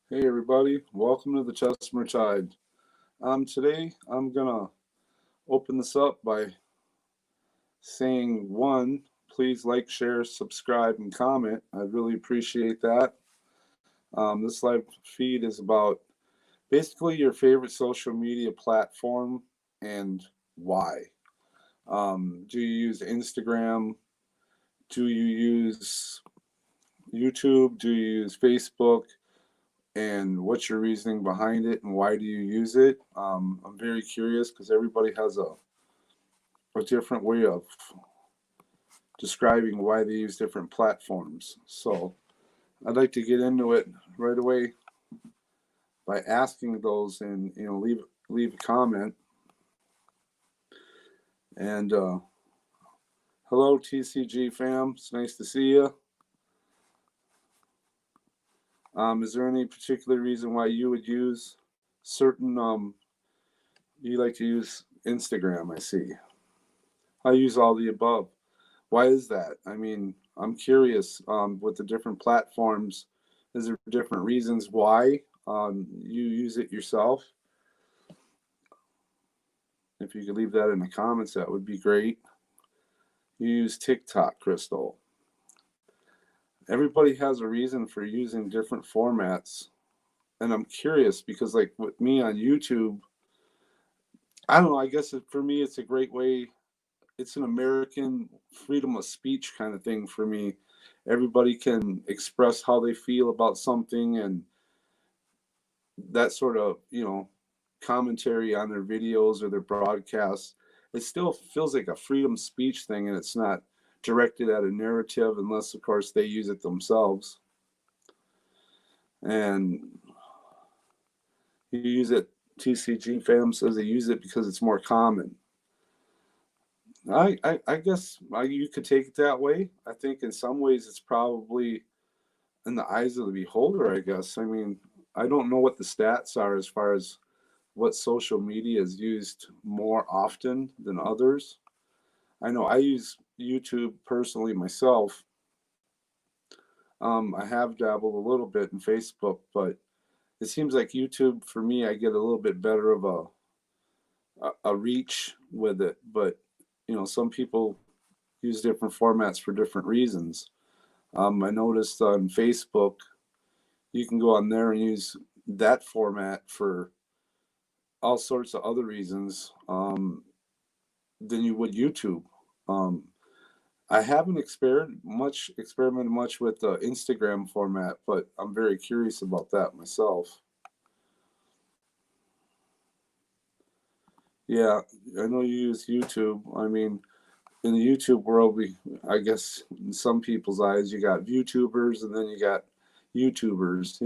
Hey everybody, welcome to the Tessmer Tide. Today I'm gonna open this up by saying one, please like, share, subscribe, and comment. I'd really appreciate that. This live feed is about basically your favorite social media platform and why. Do you use Instagram? Do you use YouTube? Do you use Facebook? And what's your reasoning behind it and why do you use it? I'm very curious because everybody has a different way of describing why they use different platforms. So I'd like to get into it right away by asking those and leave a comment. And hello TCG fam, it's nice to see you. Is there any particular reason why you would use certain you like to use Instagram? I see. I use all the above. Why is that? I mean, I'm curious with the different platforms. Is there different reasons why you use it yourself? If you could leave that in the comments, that would be great. You use TikTok, Crystal. Everybody has a reason for using different formats. And I'm curious because, like, with me on YouTube, I don't know, I guess for me, it's a great way. It's an American freedom of speech kind of thing for me. Everybody can express how they feel about something and that sort of, commentary on their videos or their broadcasts. It still feels like a freedom of speech thing, and it's not directed at a narrative unless, of course, they use it themselves. And you use it, TCG fam says they use it because it's more common. I guess you could take it that way. I think in some ways it's probably in the eyes of the beholder, I guess. I mean, I don't know what the stats are as far as what social media is used more often than others. I know I use YouTube personally myself. I have dabbled a little bit in Facebook, but it seems like YouTube for me, I get a little bit better of a reach with it. But some people use different formats for different reasons. I noticed on Facebook, you can go on there and use that format for all sorts of other reasons than you would YouTube. Um, I haven't experimented much with the Instagram format, but I'm very curious about that myself. Yeah, I know you use YouTube. I mean, in the YouTube world, I guess in some people's eyes, you got VTubers and then you got YouTubers.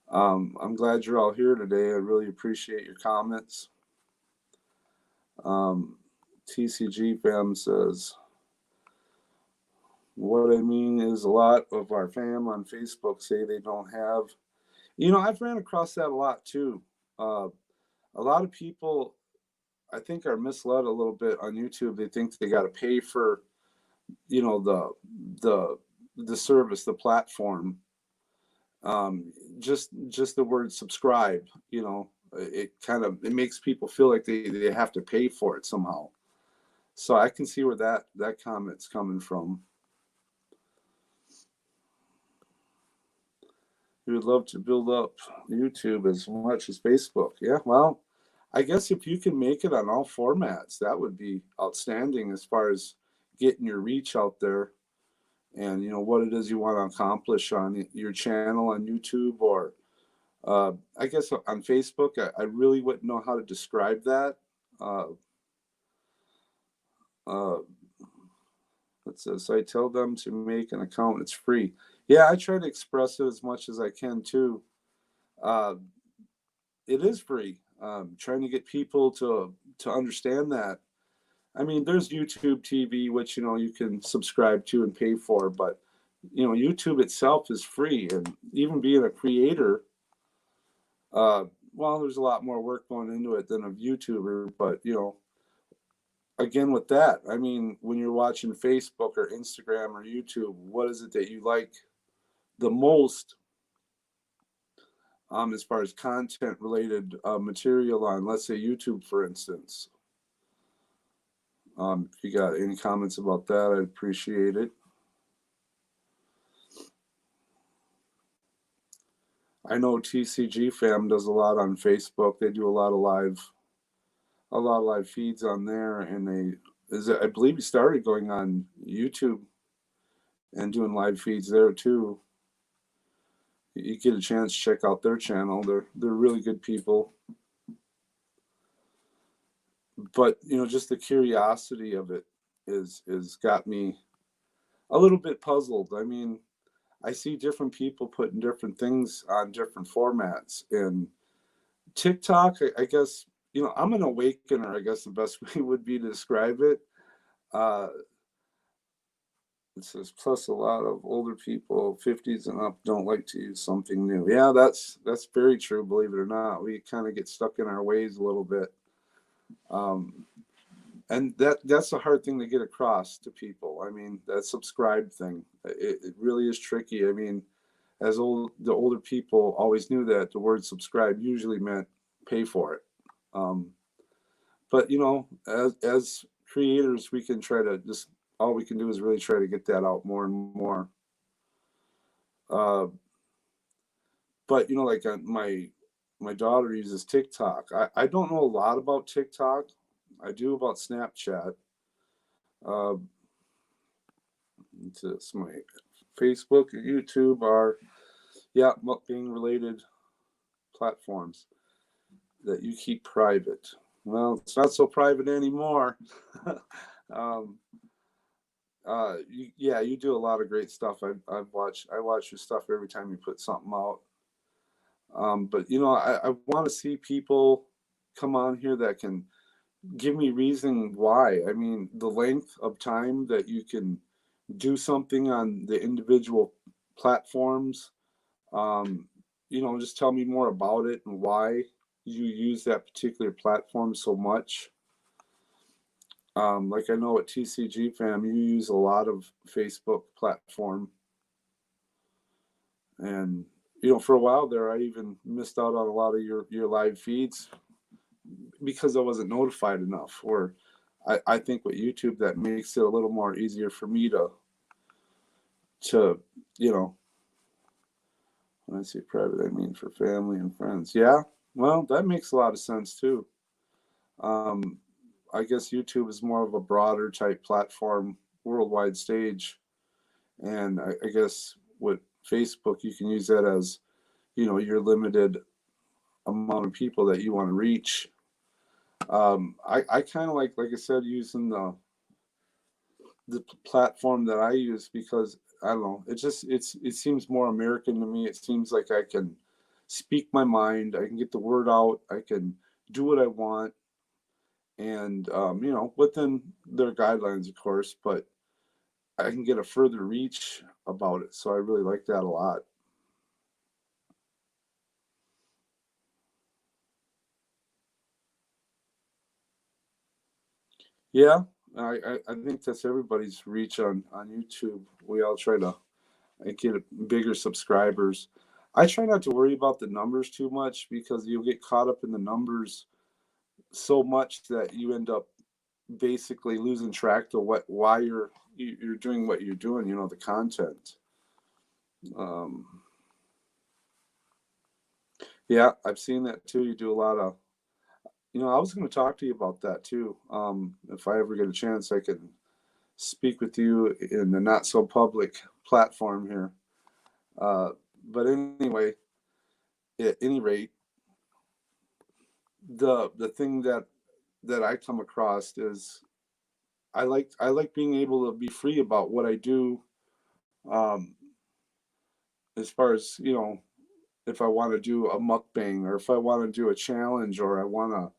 I'm glad you're all here today. I really appreciate your comments. TCG fam says, what I mean is a lot of our fam on Facebook say they don't have. I've ran across that a lot too. A lot of people, I think, are misled a little bit on YouTube. They think they got to pay for, the the service, the platform. Just the word subscribe, it makes people feel like they have to pay for it somehow. So I can see where that comment's coming from. You would love to build up YouTube as much as Facebook. Yeah, well, I guess if you can make it on all formats, that would be outstanding as far as getting your reach out there and what it is you want to accomplish on your channel on YouTube or I guess on Facebook. I really wouldn't know how to describe that. Uh, uh, it says I tell them to make an account. It's free. Yeah, I try to express it as much as I can too. Uh, it is free. Trying to get people to understand that. I mean, there's YouTube TV, which you can subscribe to and pay for, but YouTube itself is free, and even being a creator, well, there's a lot more work going into it than a YouTuber. But again, with that, I mean, when you're watching Facebook or Instagram or YouTube, what is it that you like the most as far as content related material on, let's say, YouTube, for instance. If you got any comments about that, I'd appreciate it. I know TCG Fam does a lot on Facebook. They do a lot of live feeds on there, and I believe he started going on YouTube and doing live feeds there too. You get a chance to check out their channel. They're really good people. But just the curiosity of it is got me a little bit puzzled. I mean, I see different people putting different things on different formats. And TikTok, I guess, I'm an awakener, I guess the best way would be to describe it. It says, plus a lot of older people, 50s and up, don't like to use something new. Yeah, that's very true, believe it or not. We kind of get stuck in our ways a little bit. And that's a hard thing to get across to people. I mean, that subscribe thing, it really is tricky. I mean, the older people always knew that the word subscribe usually meant pay for it. But as creators, we can try to all we can do is really try to get that out more and more. But like my daughter uses TikTok. I don't know a lot about TikTok. I do about Snapchat. It's my Facebook and YouTube are mukbang related platforms that you keep private. Well, it's not so private anymore. You do a lot of great stuff. I watch your stuff every time you put something out. But I want to see people come on here that can give me reason why. I mean, the length of time that you can do something on the individual platforms. Just tell me more about it and why you use that particular platform so much. Like I know at TCG Fam, you use a lot of Facebook platform. And, for a while there, I even missed out on a lot of your live feeds because I wasn't notified enough. Or I think with YouTube, that makes it a little more easier for me to when I say private, I mean for family and friends. Yeah, well, that makes a lot of sense too. I guess YouTube is more of a broader type platform, worldwide stage. And I guess with Facebook, you can use that as, your limited amount of people that you want to reach. I kind of like I said, using the platform that I use because I don't know, it seems more American to me. It seems like I can speak my mind, I can get the word out, I can do what I want, and within their guidelines, of course, but I can get a further reach about it. So I really like that a lot. Yeah, I think that's everybody's reach on YouTube. We all try to get bigger subscribers. I try not to worry about the numbers too much because you'll get caught up in the numbers so much that you end up basically losing track of why you're doing what you're doing. The content. Yeah, I've seen that too. You do a lot of. I was going to talk to you about that too. If I ever get a chance, I can speak with you in the not so public platform here. But anyway, at any rate, the thing that I come across is I like being able to be free about what I do. Um, as far as if I want to do a mukbang or if I want to do a challenge or I want to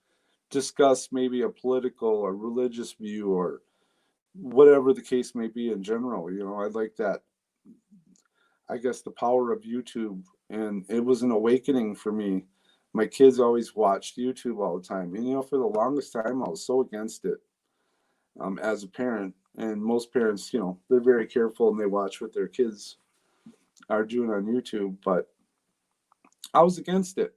discuss maybe a political or religious view or whatever the case may be in general. I like that. I guess the power of YouTube, and it was an awakening for me. My kids always watched YouTube all the time, and for the longest time I was so against it. As a parent, and most parents, they're very careful and they watch what their kids are doing on YouTube. But I was against it.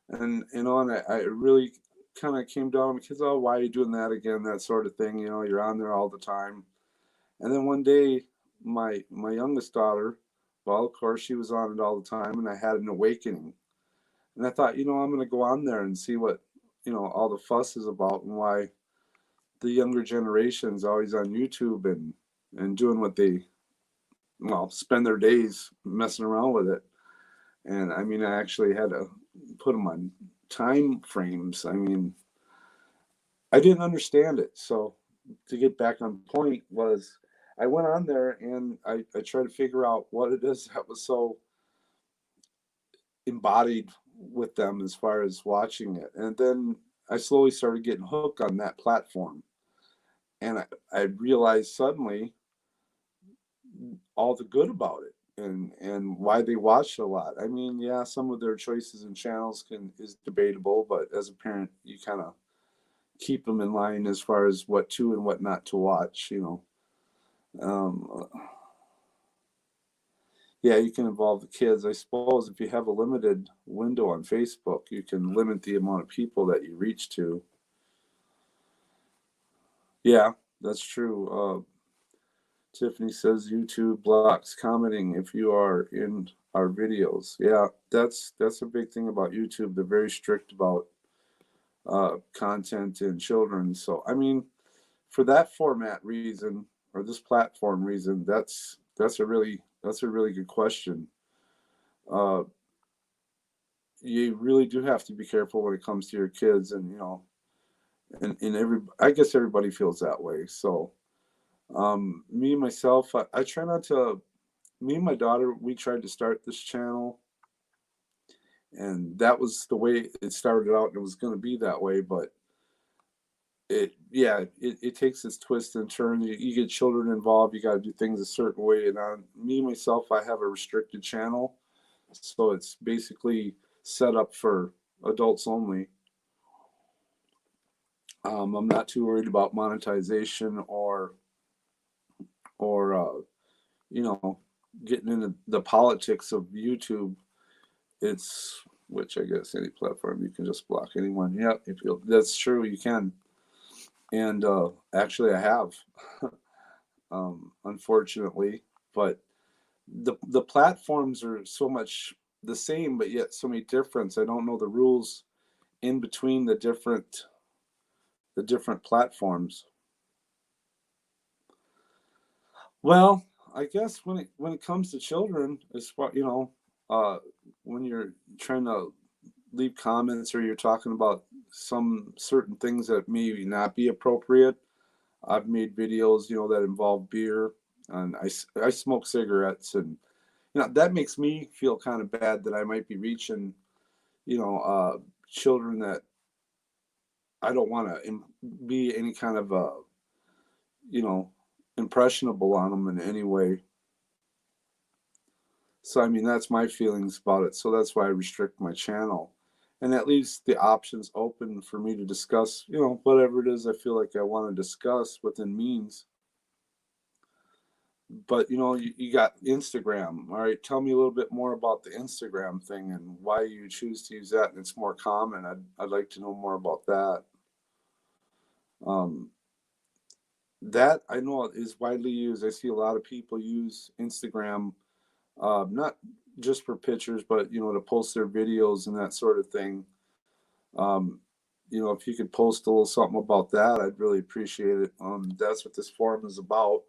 And, and I really kind of came down because, oh, why are you doing that again? That sort of thing. You're on there all the time. And then one day, my youngest daughter, well, of course, she was on it all the time, and I had an awakening. And I thought, I'm going to go on there and see what, all the fuss is about and why the younger generation's always on YouTube and doing what they, well, spend their days messing around with it. And I mean, I actually had to put them on time frames. I mean, I didn't understand it. So to get back on point was I went on there and I tried to figure out what it is that was so embodied with them as far as watching it. And then I slowly started getting hooked on that platform. And I realized suddenly all the good about it and why they watch a lot. I mean, yeah, some of their choices and channels is debatable, but as a parent, you kind of keep them in line as far as what to and what not to watch. Um, yeah, you can involve the kids. I suppose if you have a limited window on Facebook, you can limit the amount of people that you reach to. Yeah, that's true. Tiffany says YouTube blocks commenting if you are in our videos. Yeah, that's a big thing about YouTube. They're very strict about content and children. So I mean, for that format reason or this platform reason, that's a really good question. Uh, you really do have to be careful when it comes to your kids, and and I guess everybody feels that way. So me myself, I try not to. Me and my daughter, we tried to start this channel, and that was the way it started out, and it was going to be that way. But it takes its twists and turns. You get children involved, you got to do things a certain way. And on me myself, I have a restricted channel, so it's basically set up for adults only. I'm not too worried about monetization or you know getting into the politics of YouTube. It's which I guess any platform you can just block anyone. Yeah, if you that's true, you can. And actually, I have, unfortunately, but the platforms are so much the same, but yet so many difference. I don't know the rules in between the different platforms. Well, I guess when it comes to children, as far uh, when you're trying to leave comments or you're talking about some certain things that maybe not be appropriate, I've made videos that involve beer, and I smoke cigarettes, and that makes me feel kind of bad that I might be reaching children that I don't want to be any kind of you know impressionable on them in any way. So I mean that's my feelings about it. So that's why I restrict my channel. And that leaves the options open for me to discuss, whatever it is I feel like I want to discuss within means. But you got Instagram. All right, tell me a little bit more about the Instagram thing and why you choose to use that. And it's more common. I'd like to know more about that. Um, that I know is widely used. I see a lot of people use Instagram, not just for pictures, but to post their videos and that sort of thing. Um, if you could post a little something about that, I'd really appreciate it. That's what this forum is about.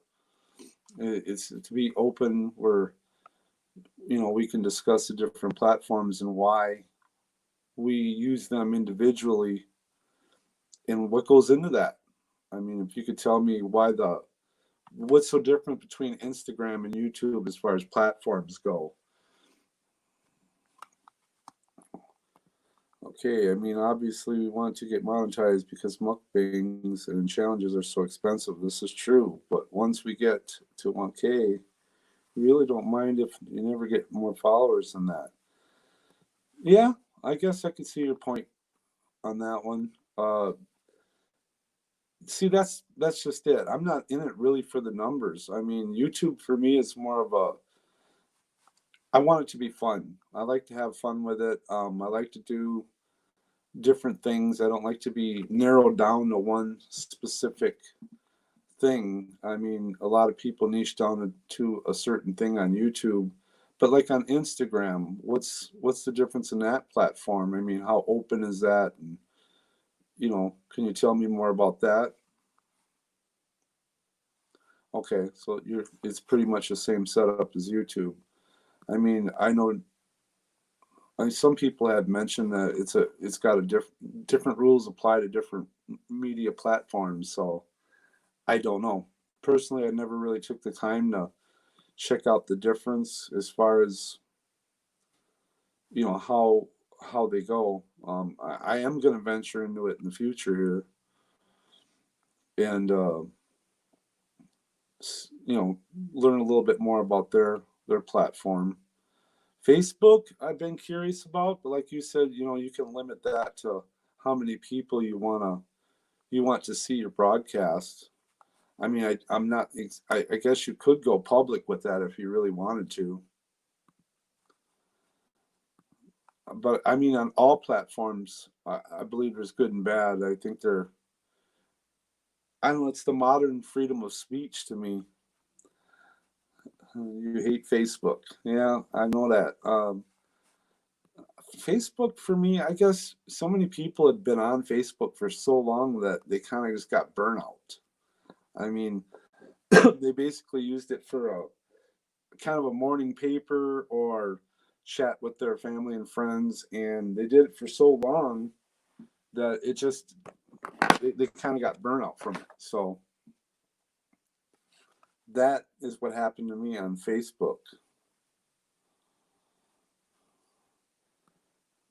It's to be open where we can discuss the different platforms and why we use them individually and what goes into that. I mean, if you could tell me what's so different between Instagram and YouTube as far as platforms go. Okay, I mean, obviously we want to get monetized because mukbangs and challenges are so expensive. This is true, but once we get to 1K, we really don't mind if you never get more followers than that. Yeah, I guess I could see your point on that one. See, that's just it. I'm not in it really for the numbers. I mean, YouTube for me is more of a I want it to be fun. I like to have fun with it. I like to do different things. I don't like to be narrowed down to one specific thing. I mean, a lot of people niche down to a certain thing on YouTube, but like on Instagram, what's the difference in that platform? I mean, how open is that? And can you tell me more about that? Okay, so it's pretty much the same setup as YouTube. I mean, I know some people have mentioned that it's got a different rules apply to different media platforms. So I don't know. Personally, I never really took the time to check out the difference as far as how they go. I am going to venture into it in the future here, and learn a little bit more about their platform. Facebook, I've been curious about, but like you said, you can limit that to how many people you want to see your broadcast. I mean, I'm not. I guess you could go public with that if you really wanted to. But I mean, on all platforms, I believe there's good and bad. I think I don't know. It's the modern freedom of speech to me. You hate Facebook, yeah, I know that. Facebook for me, I guess so many people had been on Facebook for so long that they kind of just got burnout. I mean, they basically used it for a kind of a morning paper or chat with their family and friends, and they did it for so long that it just they kind of got burnout from it. So that is what happened to me on Facebook.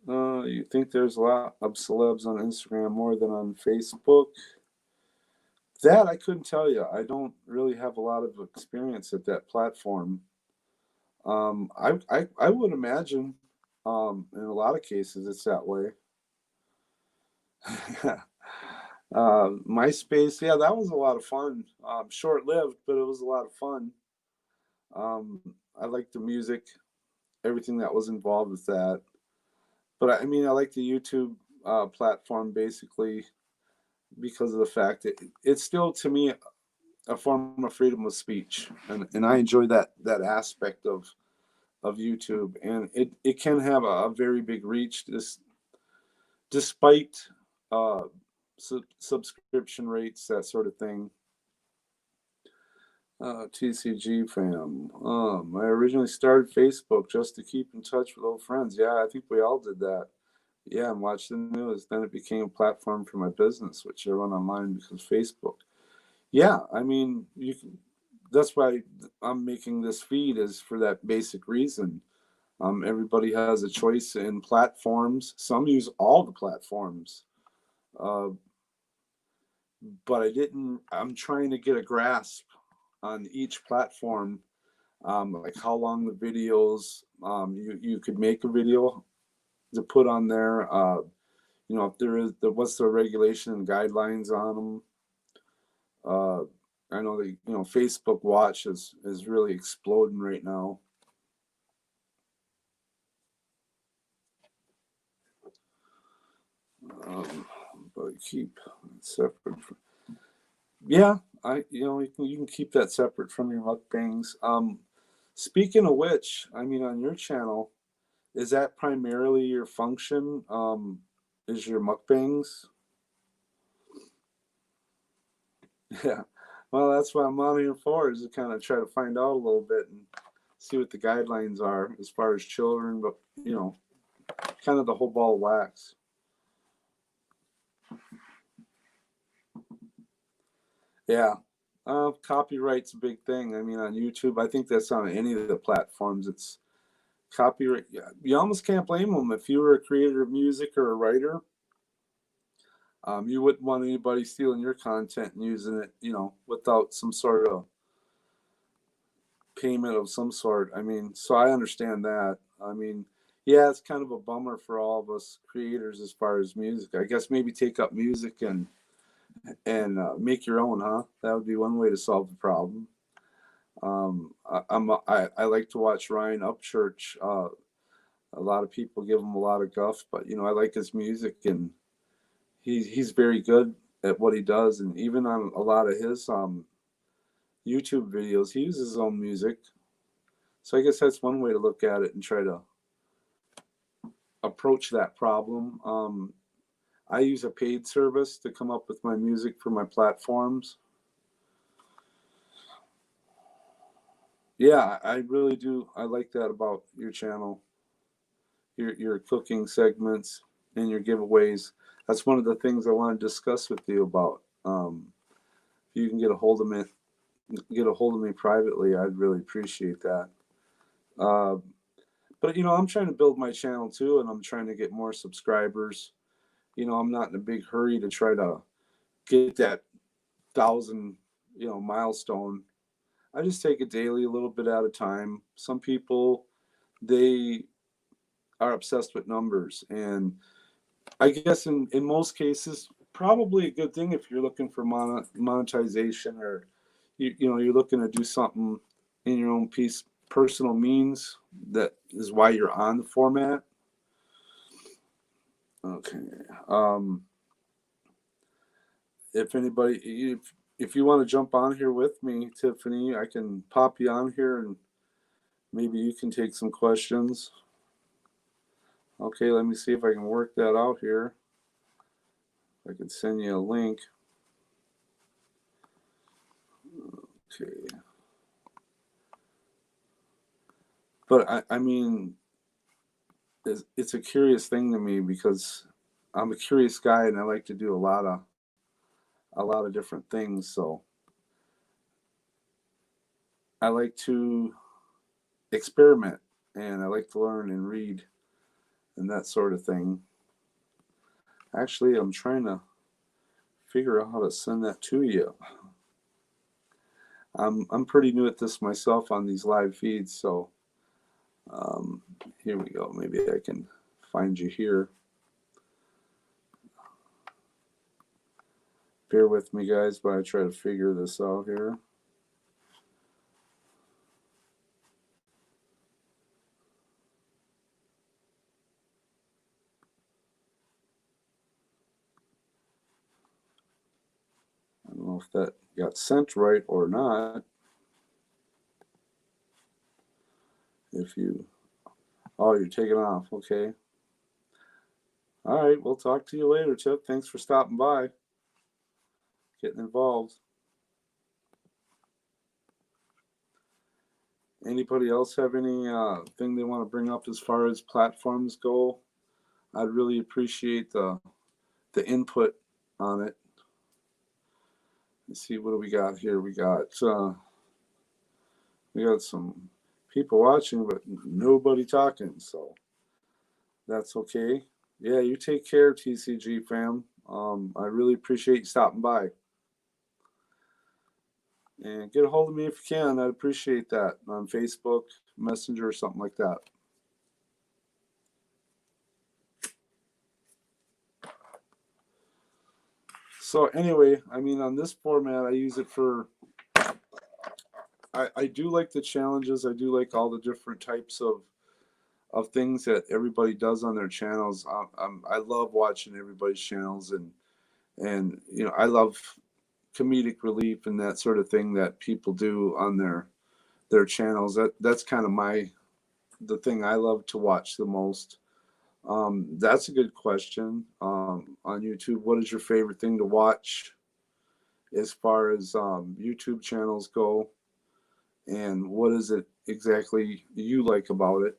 You think there's a lot of celebs on Instagram more than on Facebook? That I couldn't tell you. I don't really have a lot of experience at that platform. I would imagine in a lot of cases it's that way. MySpace, yeah, that was a lot of fun. Short lived, but it was a lot of fun. I liked the music, everything that was involved with that. But I mean, I like the YouTube platform basically because of the fact that it's still to me a form of freedom of speech, and I enjoy that aspect of YouTube, and it can have a very big reach. Despite subscription rates, that sort of thing. TCG fam. I originally started Facebook just to keep in touch with old friends. Yeah, I think we all did that. Yeah, and watch the news. Then it became a platform for my business, which I run online because of Facebook. Yeah, I mean, that's why I'm making this feed is for that basic reason. Everybody has a choice in platforms. Some use all the platforms, uh, but I'm trying to get a grasp on each platform, like how long the videos. You could make a video to put on there. If what's the regulation and guidelines on them. Uh, I know that Facebook Watch is really exploding right now. But keep separate. Yeah, you can keep that separate from your mukbangs. Speaking of which, I mean, on your channel, is that primarily your function? Is your mukbangs? Yeah. Well, that's what I'm on here for, is to kind of try to find out a little bit and see what the guidelines are as far as children, but kind of the whole ball of wax. Yeah. Copyright's a big thing. I mean, on YouTube, I think that's on any of the platforms. It's copyright. You almost can't blame them. If you were a creator of music or a writer, you wouldn't want anybody stealing your content and using it, without some sort of payment of some sort. I mean, so I understand that. I mean, yeah, it's kind of a bummer for all of us creators as far as music. I guess maybe take up music and make your own, huh? That would be one way to solve the problem. I like to watch Ryan Upchurch. A lot of people give him a lot of guff, but I like his music, and he's very good at what he does. And even on a lot of his YouTube videos, he uses his own music. So I guess that's one way to look at it and try to approach that problem. I use a paid service to come up with my music for my platforms. Yeah, I really do. I like that about your channel, your cooking segments and your giveaways. That's one of the things I want to discuss with you about. If you can get a hold of me privately, I'd really appreciate that. Uh, but I'm trying to build my channel too, and I'm trying to get more subscribers. I'm not in a big hurry to try to get that 1,000 milestone. I just take it daily, a little bit at a time. Some people, they are obsessed with numbers, and I guess in most cases, probably a good thing if you're looking for monetization, or you're looking to do something in your own personal means. That is why you're on the format. Okay. If you want to jump on here with me, Tiffany, I can pop you on here and maybe you can take some questions. Okay, let me see if I can work that out here. I could send you a link. Okay. But I mean, it's a curious thing to me because I'm a curious guy and I like to do a lot of different things. So I like to experiment and I like to learn and read and that sort of thing. Actually, I'm trying to figure out how to send that to you. I'm pretty new at this myself on these live feeds, so here we go. Maybe I can find you here. Bear with me, guys, while I try to figure this out here. I don't know if that got sent right or not. Oh, you're taking off. Okay. All right. We'll talk to you later, Chip. Thanks for stopping by, getting involved. Anybody else have any thing they want to bring up as far as platforms go? I'd really appreciate the input on it. Let's see, what do we got here? We got some people watching, but nobody talking, so that's okay. Yeah, you take care, TCG fam. I really appreciate you stopping by. And get a hold of me if you can. I'd appreciate that on Facebook, Messenger, or something like that. So anyway, I mean, on this format, I use it for. I do like the challenges. I do like all the different types of things that everybody does on their channels. I love watching everybody's channels, and I love comedic relief and that sort of thing that people do on their channels. That's kind of the thing I love to watch the most. That's a good question. On YouTube, what is your favorite thing to watch as far as YouTube channels go? And what is it exactly you like about it?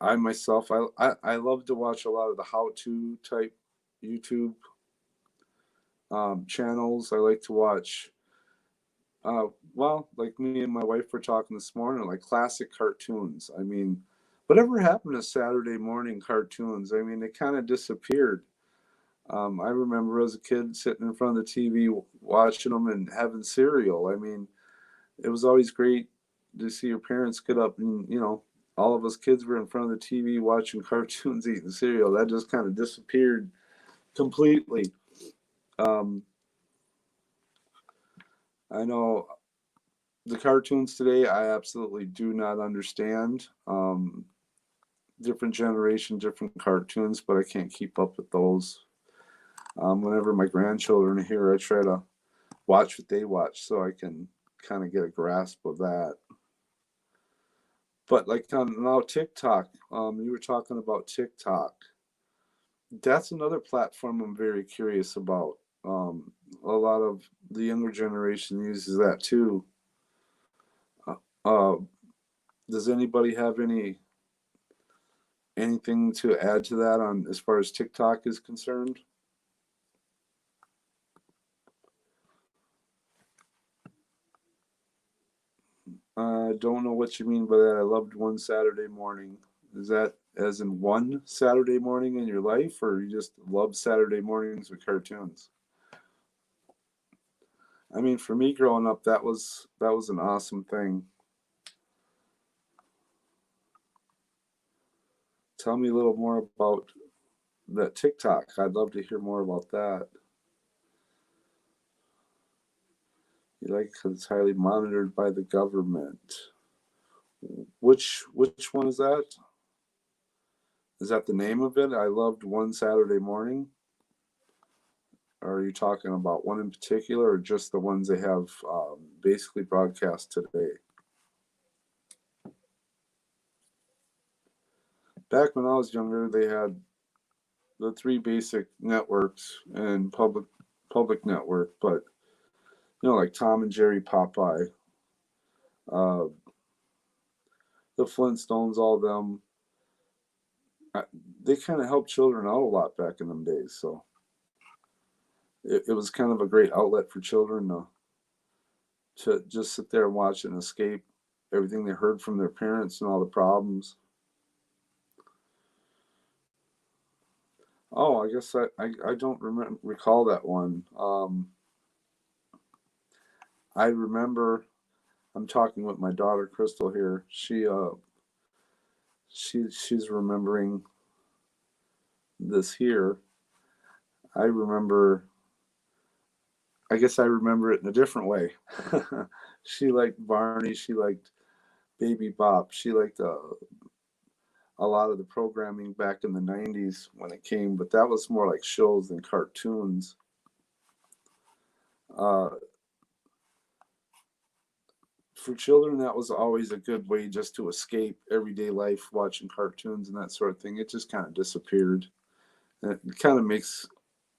I myself, I love to watch a lot of the how-to type YouTube channels. I like to watch, well, like me and my wife were talking this morning, like classic cartoons. I mean, whatever happened to Saturday morning cartoons? I mean, they kind of disappeared. I remember as a kid sitting in front of the TV watching them and having cereal. I mean, it was always great to see your parents get up and, all of us kids were in front of the TV watching cartoons, eating cereal. That just kind of disappeared completely. Um, I know the cartoons today, I absolutely do not understand. Different generation, different cartoons, but I can't keep up with those. Whenever my grandchildren are here, I try to watch what they watch so I can kind of get a grasp of that. But like on now TikTok, you were talking about TikTok. That's another platform I'm very curious about. A lot of the younger generation uses that too. Uh, uh, does anybody have anything to add to that on as far as TikTok is concerned? I don't know what you mean by that. I loved one Saturday morning. Is that as in one Saturday morning in your life, or you just love Saturday mornings with cartoons? I mean, for me growing up, that was an awesome thing. Tell me a little more about that TikTok. I'd love to hear more about that. You like because it's highly monitored by the government. Which one is that? Is that the name of it? I loved one Saturday morning. Or are you talking about one in particular, or just the ones they have basically broadcast today? Back when I was younger, they had the three basic networks and public network, but like Tom and Jerry, Popeye, uh, the Flintstones, all of them. I, they kind of helped children out a lot back in them days, so it was kind of a great outlet for children to just sit there and watch and escape everything they heard from their parents and all the problems. Oh, I guess I don't recall that one. I remember I'm talking with my daughter Crystal here. She's remembering this here. I remember. I guess I remember it in a different way. She liked Barney. She liked Baby Bop. She liked a lot of the programming back in the '90s when it came, but that was more like shows than cartoons. Uh, for children, that was always a good way just to escape everyday life, watching cartoons and that sort of thing. It just kind of disappeared. And it kind of makes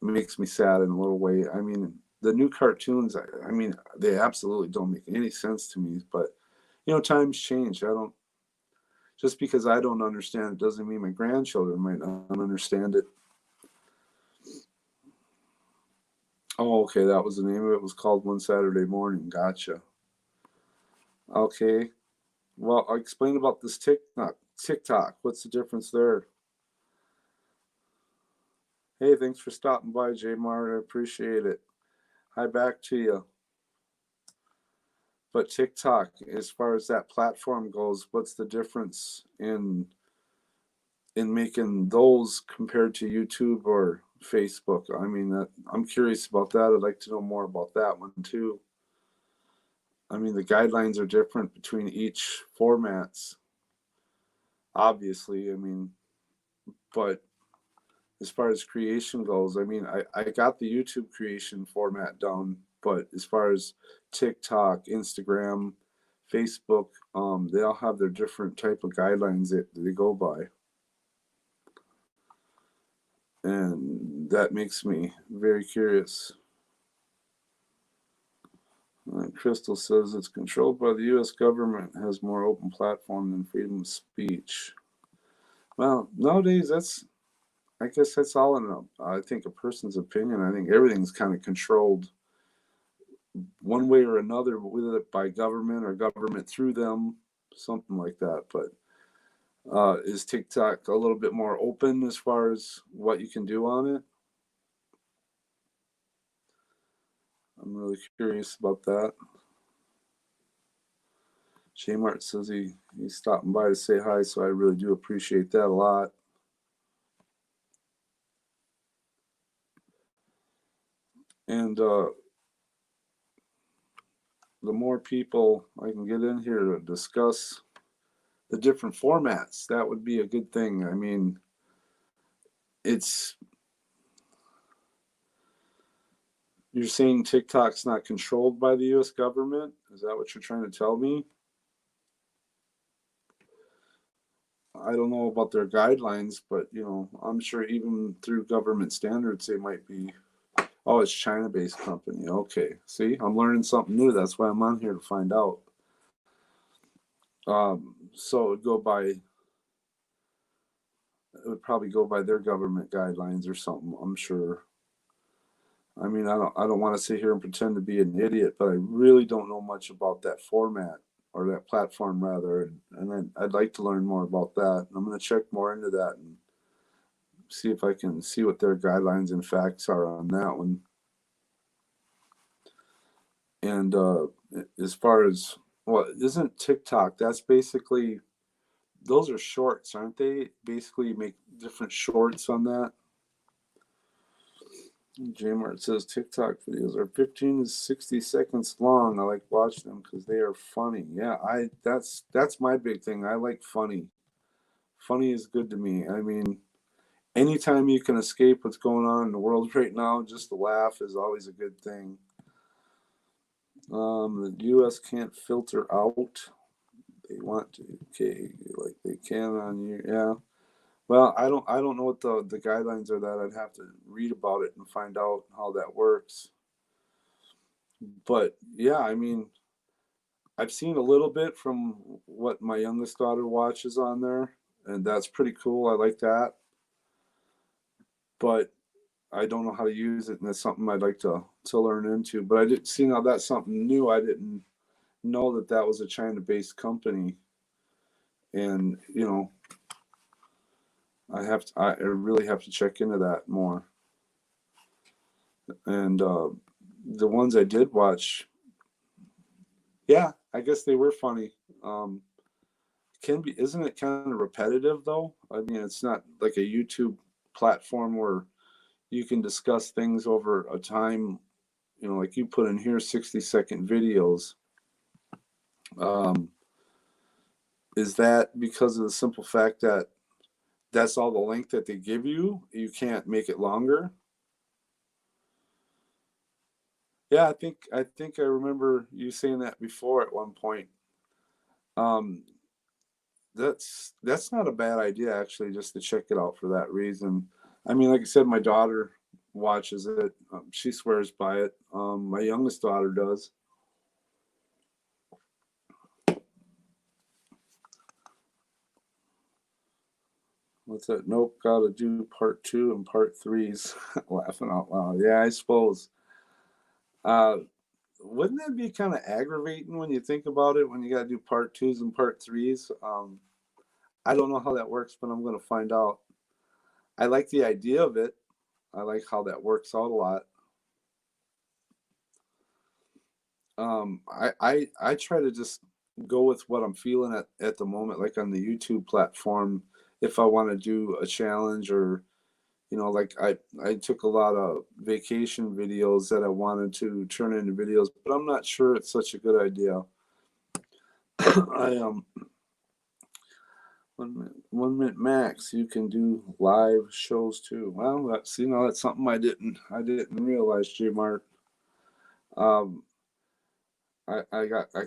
me sad in a little way. I mean, the new cartoons, I mean, they absolutely don't make any sense to me. But times change. I don't just because I don't understand it doesn't mean my grandchildren might not understand it. Oh, okay, that was the name of it. It was called One Saturday Morning. Gotcha. Okay. Well, I'll explain about this TikTok. TikTok. What's the difference there? Hey, thanks for stopping by, J Mart. I appreciate it. Hi, back to you. But TikTok, as far as that platform goes, what's the difference in making those compared to YouTube or Facebook? I mean, I'm curious about that. I'd like to know more about that one too. I mean, the guidelines are different between each formats, obviously. I mean, but as far as creation goes, I mean, I got the YouTube creation format down, but as far as TikTok, Instagram, Facebook, they all have their different type of guidelines that they go by. And that makes me very curious. Crystal says it's controlled by the U.S. government, has more open platform than freedom of speech. Well, nowadays I guess that's all in I think a person's opinion. I think everything's kind of controlled one way or another, whether by government or government through them, something like that. But is TikTok a little bit more open as far as what you can do on it? I'm really curious about that. J Mart says he's stopping by to say hi, so I really do appreciate that a lot. And the more people I can get in here to discuss the different formats, that would be a good thing. I mean, it's, you're saying TikTok's not controlled by the US government? Is that what you're trying to tell me? I don't know about their guidelines, but I'm sure even through government standards, they might be. Oh, it's China-based company. Okay, see, I'm learning something new. That's why I'm on here to find out. So it would probably go by their government guidelines or something, I'm sure. I mean, I don't want to sit here and pretend to be an idiot, but I really don't know much about that format, or that platform rather, and I'd like to learn more about that. I'm going to check more into that and see if I can see what their guidelines and facts are on that one. And as far as, well, isn't TikTok, that's basically, those are shorts, aren't they? Basically, you make different shorts on that. Jmart says TikTok videos are 15 to 60 seconds long. I like watching them because they are funny. Yeah, that's my big thing. I like funny. Funny is good to me. I mean, anytime you can escape what's going on in the world right now, just to laugh is always a good thing. The U.S. can't filter out. They want to, okay, like they can on you. Yeah. Well, I don't know what the guidelines are. That I'd have to read about it and find out how that works. But yeah, I mean, I've seen a little bit from what my youngest daughter watches on there, and that's pretty cool. I like that. But I don't know how to use it, and that's something I'd like to learn into. But I did see, now that's something new. I didn't know that was a China-based company, and I really have to check into that more. And the ones I did watch, yeah, I guess they were funny. Isn't it kind of repetitive though? I mean, it's not like a YouTube platform where you can discuss things over a time, like you put in here 60-second videos. Is that because of the simple fact that that's all the length that they give you? You can't make it longer? Yeah, I think I remember you saying that before at one point. That's not a bad idea, actually, just to check it out for that reason. I mean, like I said, my daughter watches it. She swears by it. My youngest daughter does. What's that? Nope, gotta do part 2 and part 3s. Laughing out loud. Yeah, I suppose. Wouldn't that be kind of aggravating when you think about it, when you gotta do part 2s and part 3s? I don't know how that works, but I'm gonna find out. I like the idea of it. I like how that works out a lot. I try to just go with what I'm feeling at the moment, like on the YouTube platform. If I want to do a challenge, or like I took a lot of vacation videos that I wanted to turn into videos, but I'm not sure it's such a good idea. I 1 minute max. You can do live shows too. Well, that's something I didn't realize, JMart. I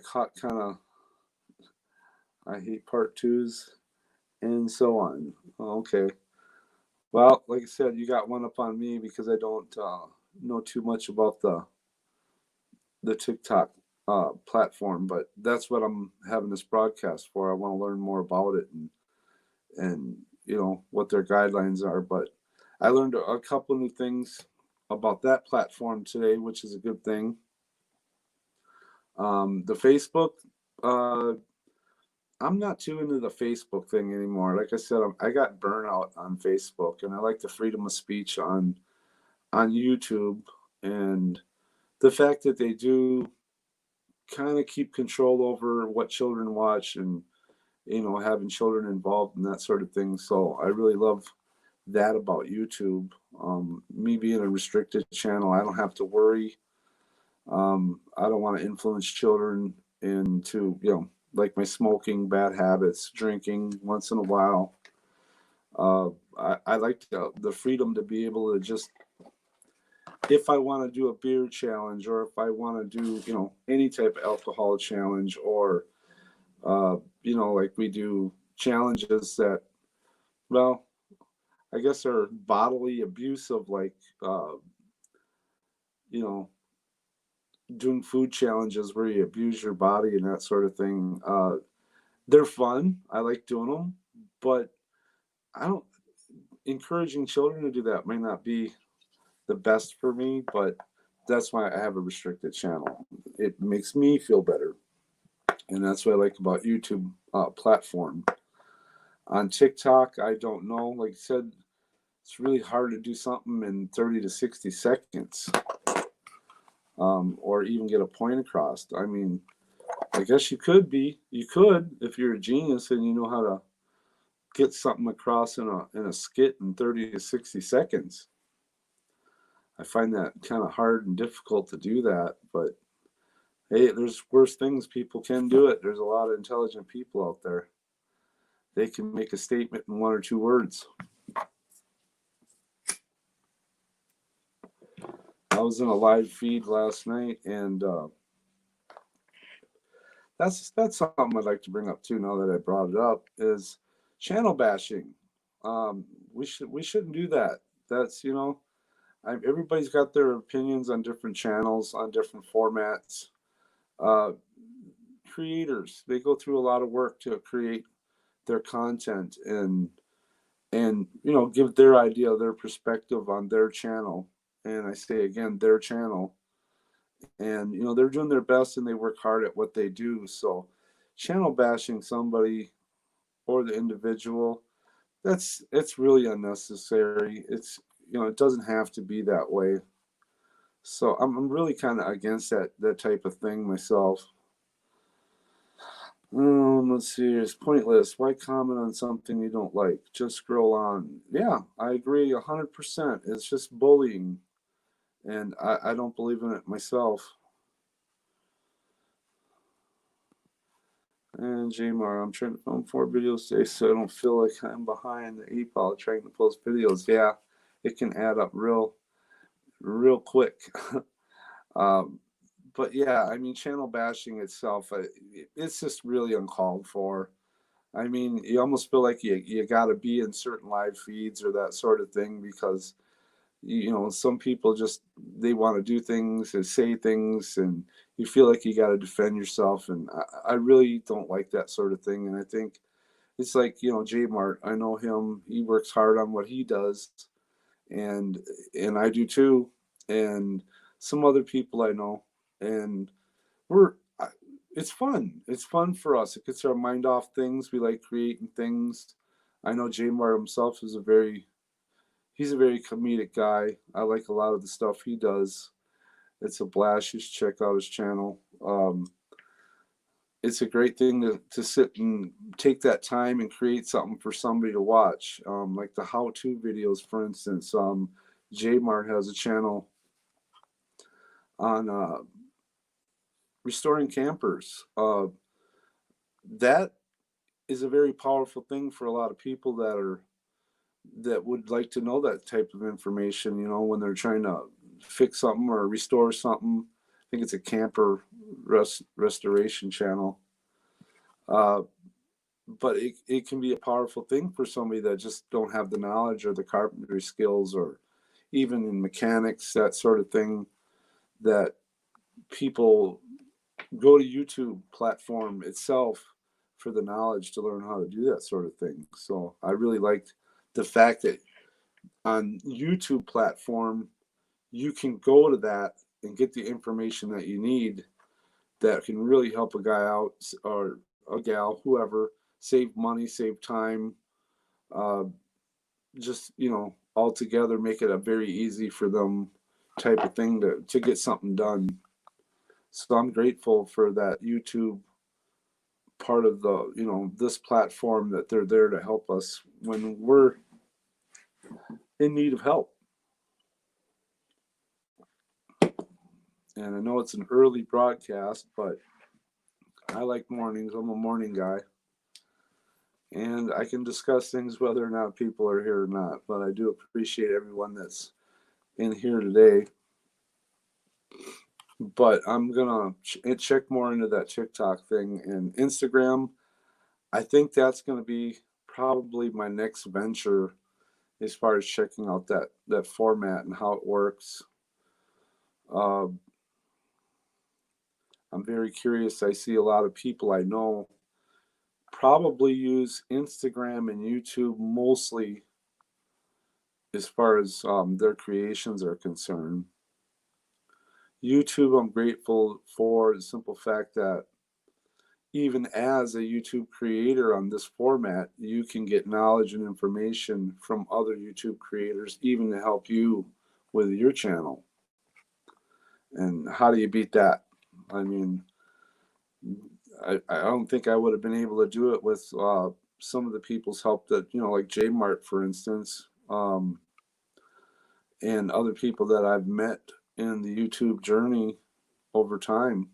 caught kind of, I hate part 2s and so on. Okay. Well, like I said, you got one up on me because I don't know too much about the TikTok platform, but that's what I'm having this broadcast for. I want to learn more about it, and what their guidelines are. But I learned a couple new things about that platform today, which is a good thing. The Facebook, I'm not too into the Facebook thing anymore. Like I said, I got burnout on Facebook, and I like the freedom of speech on YouTube, and the fact that they do kind of keep control over what children watch, and having children involved and that sort of thing. So I really love that about YouTube. Me being a restricted channel, I don't have to worry I don't want to influence children into, like my smoking, bad habits, drinking once in a while. I like the freedom to be able to just, if I want to do a beer challenge, or if I want to do, any type of alcohol challenge, or, like we do challenges that, well, I guess are bodily abusive, like, you know, doing food challenges where you abuse your body and that sort of thing. They're fun. I like doing them, but I don't, encouraging children to do that might not be the best for me, but that's why I have a restricted channel. It makes me feel better. And that's what I like about YouTube platform. On TikTok, I don't know. Like I said, it's really hard to do something in 30 to 60 seconds, or even get a point across. I mean, I guess you could, if you're a genius and you know how to get something across in a skit in 30 to 60 seconds. I find that kind of hard and difficult to do that, but hey, there's worse things. People can do it. There's a lot of intelligent people out there. They can make a statement in 1 or 2 words. I was in a live feed last night, and that's something I'd like to bring up too. Now that I brought it up, is channel bashing. We shouldn't do that. That's, everybody's got their opinions on different channels, on different formats. Uh, Creators, they go through a lot of work to create their content, and give their idea, their perspective on their channel. And I say again, their channel. And they're doing their best and they work hard at what they do. So channel bashing somebody or the individual, it's really unnecessary. It doesn't have to be that way. So I'm really kind of against that type of thing myself. Let's see. It's pointless. Why comment on something you don't like? Just scroll on. Yeah, I agree 100%. It's just bullying, and I don't believe in it myself. And Jmar, I'm trying to film 4 videos today, so I don't feel like I'm behind the 8 ball trying to post videos. Yeah, it can add up real quick. um, but yeah, I mean, channel bashing itself, it's just really uncalled for. I mean, you almost feel like you got to be in certain live feeds or that sort of thing, because some people just, they want to do things and say things, and you feel like you got to defend yourself, and I really don't like that sort of thing. And I think it's like, J Mart, I know him, he works hard on what he does, and I do too, and some other people I know, and we're it's fun. It's fun for us. It gets our mind off things. We like creating things. I know J Mart himself is he's a very comedic guy. I like a lot of the stuff he does. It's a blast. You should check out his channel. It's a great thing to sit and take that time and create something for somebody to watch. Like the how-to videos, for instance. J Mart has a channel on restoring campers. That is a very powerful thing for a lot of people that would like to know that type of information, when they're trying to fix something or restore something. I think it's a camper restoration channel. But it can be a powerful thing for somebody that just don't have the knowledge or the carpentry skills, or even in mechanics, that sort of thing, that people go to YouTube platform itself for the knowledge to learn how to do that sort of thing. So I really liked the fact that on YouTube platform, you can go to that and get the information that you need that can really help a guy out, or a gal, whoever, save money, save time, uh, just, altogether make it a very easy for them type of thing to get something done. So I'm grateful for that YouTube part of this platform, that they're there to help us when we're in need of help. And I know it's an early broadcast, but I like mornings. I'm a morning guy. And I can discuss things whether or not people are here or not. But I do appreciate everyone that's in here today. But I'm going to check more into that TikTok thing and Instagram. I think that's going to be probably my next venture as far as checking out that format and how it works. Uh, I'm very curious. I see a lot of people I know probably use Instagram and YouTube mostly as far as their creations are concerned. YouTube, I'm grateful for the simple fact that even as a YouTube creator on this format, you can get knowledge and information from other YouTube creators, even to help you with your channel. And how do you beat that? I mean, I don't think I would have been able to do it with some of the people's help that, like JMart, for instance, and other people that I've met in the YouTube journey over time.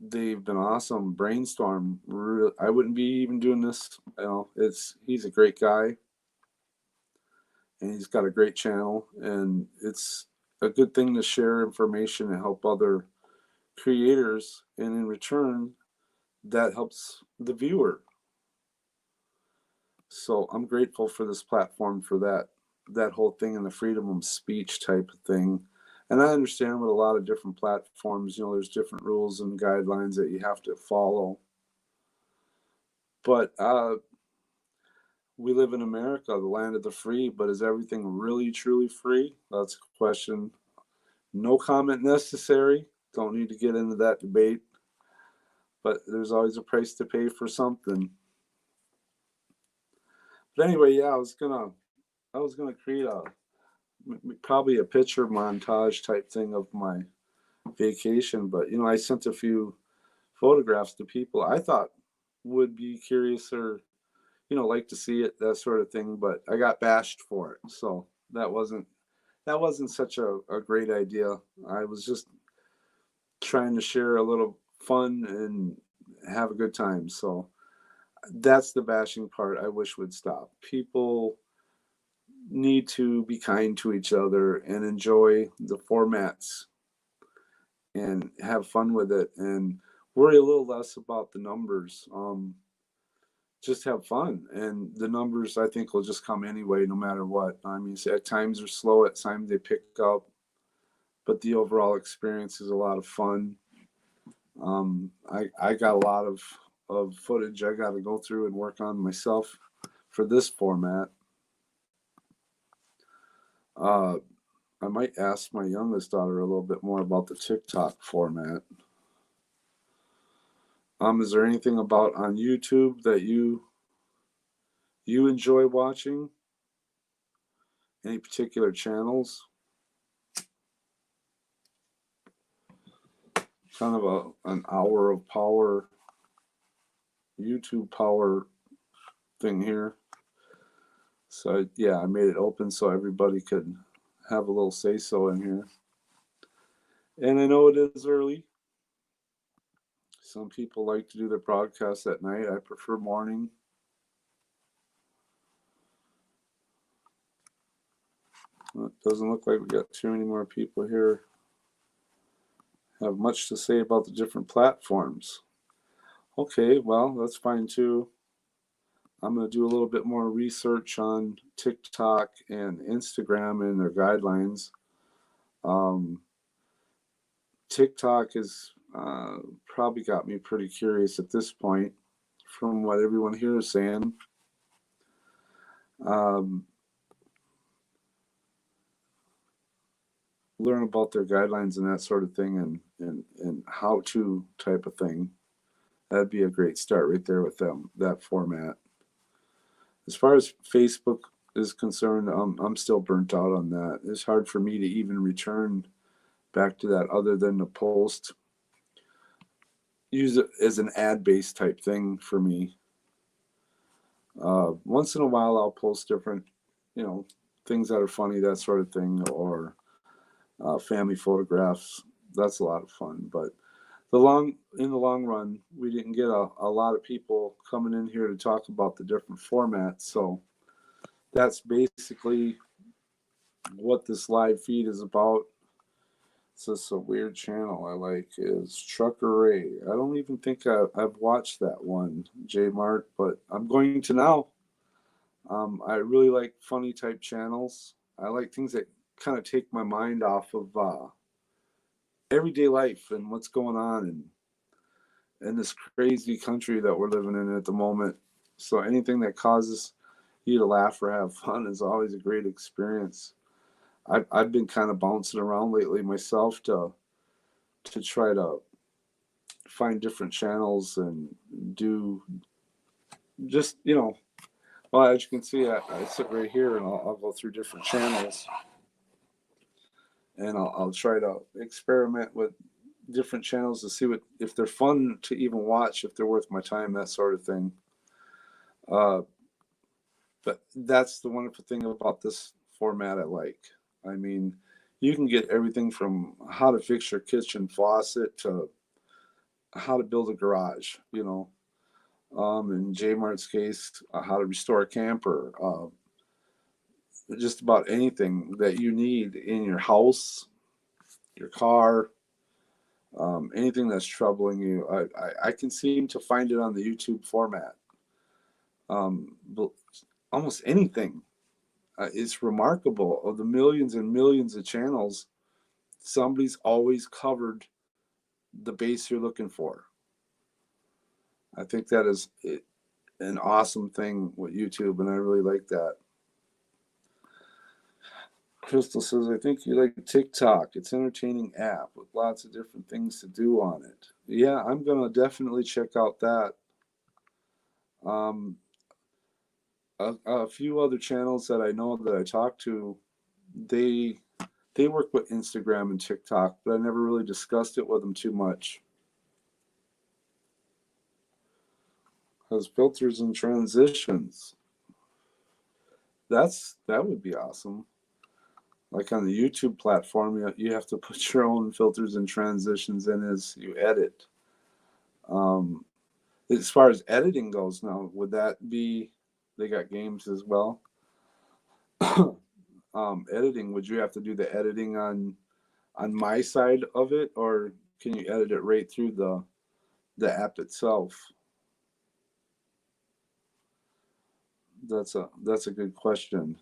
They've been awesome. Brainstorm, I wouldn't be even doing this. He's a great guy, and he's got a great channel, and it's a good thing to share information and help other creators, and in return, that helps the viewer. So I'm grateful for this platform for that whole thing and the freedom of speech type of thing. And I understand with a lot of different platforms, there's different rules and guidelines that you have to follow. But we live in America, the land of the free, but is everything really truly free? That's a question. No comment necessary. Don't need to get into that debate. But there's always a price to pay for something. But anyway, yeah, I was gonna create probably a picture montage type thing of my vacation. But I sent a few photographs to people I thought would be curious or like to see it, that sort of thing. But I got bashed for it, so that wasn't such a great idea. I was just trying to share a little fun and have a good time. So that's the bashing part I wish would stop. People need to be kind to each other and enjoy the formats and have fun with it and worry a little less about the numbers. Just have fun, and the numbers I think will just come anyway, no matter what. I mean, at times they're slow, at times they pick up, but the overall experience is a lot of fun. I got a lot of footage I got to go through and work on myself for this format. I might ask my youngest daughter a little bit more about the TikTok format. Is there anything about on YouTube that you enjoy watching? Any particular channels? Kind of an hour of power, YouTube power thing here. So yeah, I made it open so everybody could have a little say so in here. And I know it is early. Some people like to do their broadcasts at night. I prefer morning. Well, it doesn't look like we got too many more people here have much to say about the different platforms. Okay, well, that's fine too. I'm going to do a little bit more research on TikTok and Instagram and their guidelines. TikTok has probably got me pretty curious at this point from what everyone here is saying. Learn about their guidelines and that sort of thing and how to type of thing. That'd be a great start right there with them, that format. As far as Facebook is concerned, I'm still burnt out on that. It's hard for me to even return back to that other than to post. Use it as an ad-based type thing for me. Once in a while, I'll post different, things that are funny, that sort of thing, or family photographs. That's a lot of fun. But in the long run, we didn't get a lot of people coming in here to talk about the different formats. So that's basically what this live feed is about. It's just a weird channel I like is Trucker Ray. I don't even think I've watched that one, J Mart, but I'm going to now. I really like funny type channels. I like things that kind of take my mind off of everyday life and what's going on in this crazy country that we're living in at the moment. So anything that causes you to laugh or have fun is always a great experience. I've been kind of bouncing around lately myself to try to find different channels and do just well, as you can see, I sit right here and I'll go through different channels and I'll try to experiment with different channels to see what if they're fun to even watch, if they're worth my time, that sort of thing. But that's the wonderful thing about this format I like. I mean, you can get everything from how to fix your kitchen faucet to how to build a garage, in J Mart's case, how to restore a camper, just about anything that you need in your house, your car, anything that's troubling you. I can seem to find it on the YouTube format. But almost anything. It's remarkable of the millions and millions of channels. Somebody's always covered the base you're looking for. I think that is an awesome thing with YouTube, and I really like that. Crystal says, I think you like TikTok. It's an entertaining app with lots of different things to do on it. Yeah, I'm going to definitely check out that. A few other channels that I know that I talk to, they work with Instagram and TikTok, but I never really discussed it with them too much. Has filters and transitions. That would be awesome. Like on the YouTube platform, you have to put your own filters and transitions in as you edit. As far as editing goes now, would that be, they got games as well? Editing, would you have to do the editing on my side of it, or can you edit it right through the app itself? That's a good question.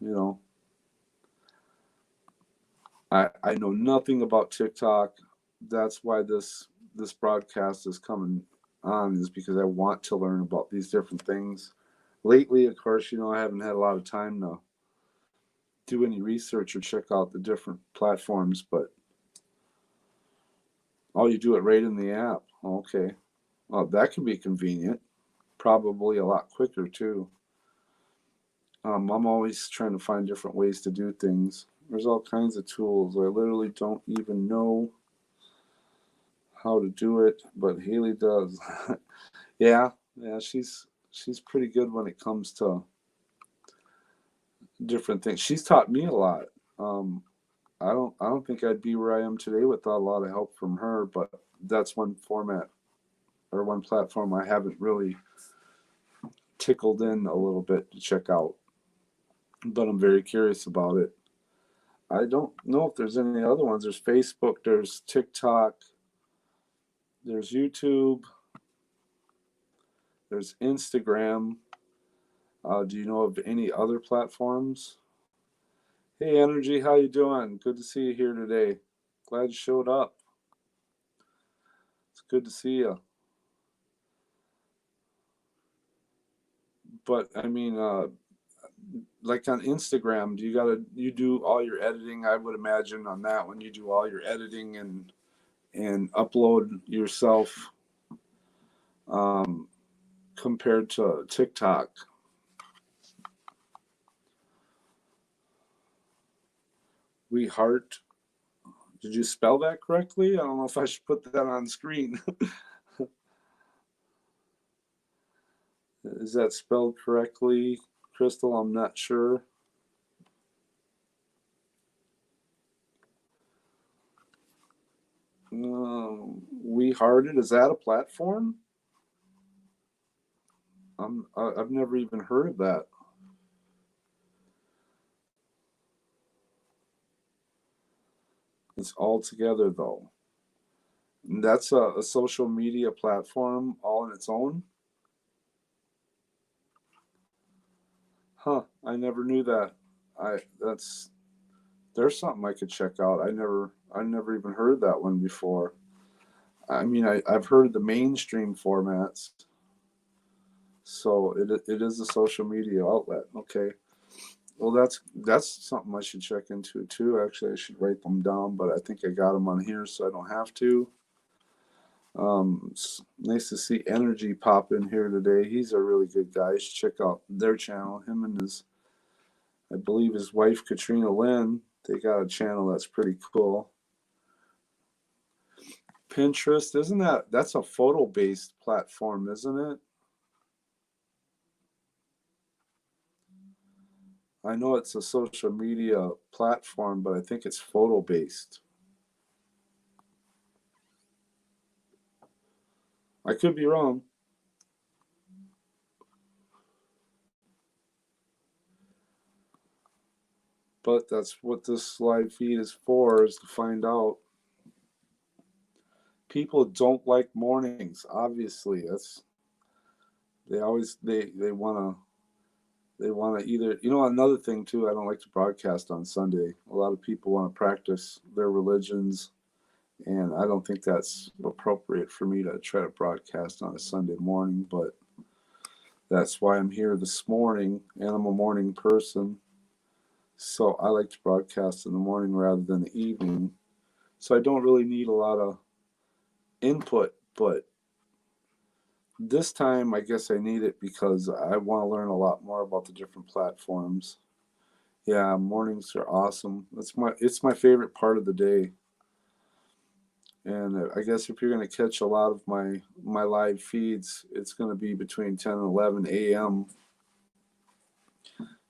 I know nothing about TikTok. That's why this broadcast is coming on, is because I want to learn about these different things. Lately, of course, I haven't had a lot of time to do any research or check out the different platforms, but you do it right in the app. Okay. Well, that can be convenient. Probably a lot quicker too. I'm always trying to find different ways to do things. There's all kinds of tools. I literally don't even know how to do it, but Haley does. yeah, she's pretty good when it comes to different things. She's taught me a lot. I don't think I'd be where I am today without a lot of help from her, but that's one format or one platform I haven't really tickled in a little bit to check out, but I'm very curious about it. I don't know if there's any other ones. There's Facebook, there's TikTok, there's YouTube, there's Instagram. Do you know of any other platforms? Hey, Energy, how you doing? Good to see you here today. Glad you showed up. It's good to see you. But I mean, like on Instagram, you do all your editing? I would imagine on that one you do all your editing and upload yourself, compared to TikTok. We heart. Did you spell that correctly? I don't know if I should put that on screen. Is that spelled correctly, Crystal? I'm not sure. Hearted, is that a platform? I've never even heard of that. It's all together though. And that's a social media platform all on its own. Huh? I never knew that. There's something I could check out. I never even heard that one before. I mean, I've heard the mainstream formats, so it is a social media outlet. Okay. Well, that's something I should check into too. Actually, I should write them down, but I think I got them on here, so I don't have to. It's nice to see Energy pop in here today. He's a really good guy. You should check out their channel. Him and I believe his wife Katrina Lynn. They got a channel that's pretty cool. Pinterest, that's a photo-based platform, isn't it? I know it's a social media platform, but I think it's photo-based. I could be wrong. But that's what this live feed is for, is to find out. People don't like mornings, obviously. They want to either, another thing too, I don't like to broadcast on Sunday. A lot of people want to practice their religions, and I don't think that's appropriate for me to try to broadcast on a Sunday morning, but that's why I'm here this morning, and I'm a morning person. So I like to broadcast in the morning rather than the evening. So I don't really need a lot of input, but this time I guess I need it because I want to learn a lot more about the different platforms. Yeah, mornings are awesome. It's my favorite part of the day. And I guess if you're going to catch a lot of my live feeds, it's going to be between 10 and 11 a.m.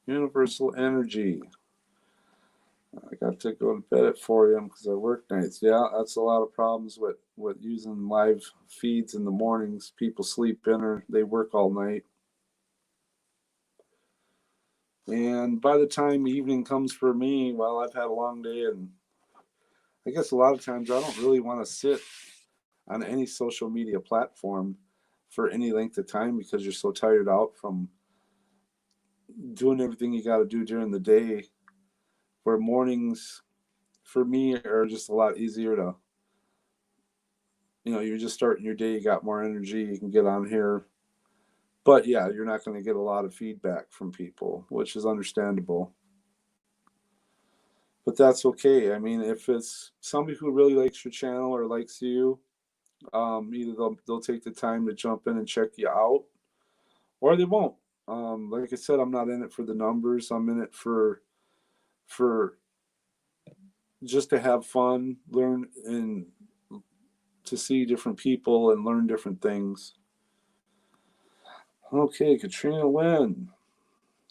Universal Energy. I got to go to bed at 4 a.m. because I work nights. Yeah, that's a lot of problems with using live feeds in the mornings. People sleep in or they work all night. And by the time evening comes for me, well, I've had a long day, and I guess a lot of times I don't really want to sit on any social media platform for any length of time because you're so tired out from doing everything you got to do during the day, where mornings for me are just a lot easier to, you're just starting your day, you got more energy, you can get on here. But yeah, you're not going to get a lot of feedback from people, which is understandable. But that's okay. I mean, if it's somebody who really likes your channel or likes you, either they'll take the time to jump in and check you out, or they won't. Like I said, I'm not in it for the numbers. I'm in it for just to have fun, learn, and to see different people and learn different things. Okay, Katrina Lynn.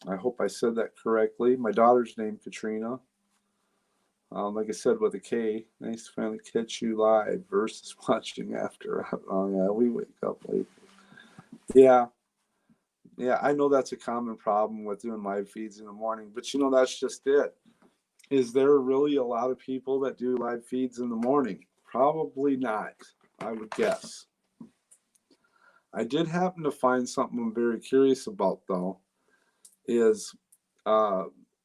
I hope I said that correctly. My daughter's name Katrina. Like I said, with a K. Nice to finally catch you live versus watching after. Oh yeah, we wake up late. Yeah, I know that's a common problem with doing live feeds in the morning, but that's just it. Is there really a lot of people that do live feeds in the morning? Probably not, I would guess. I did happen to find something I'm very curious about, though, is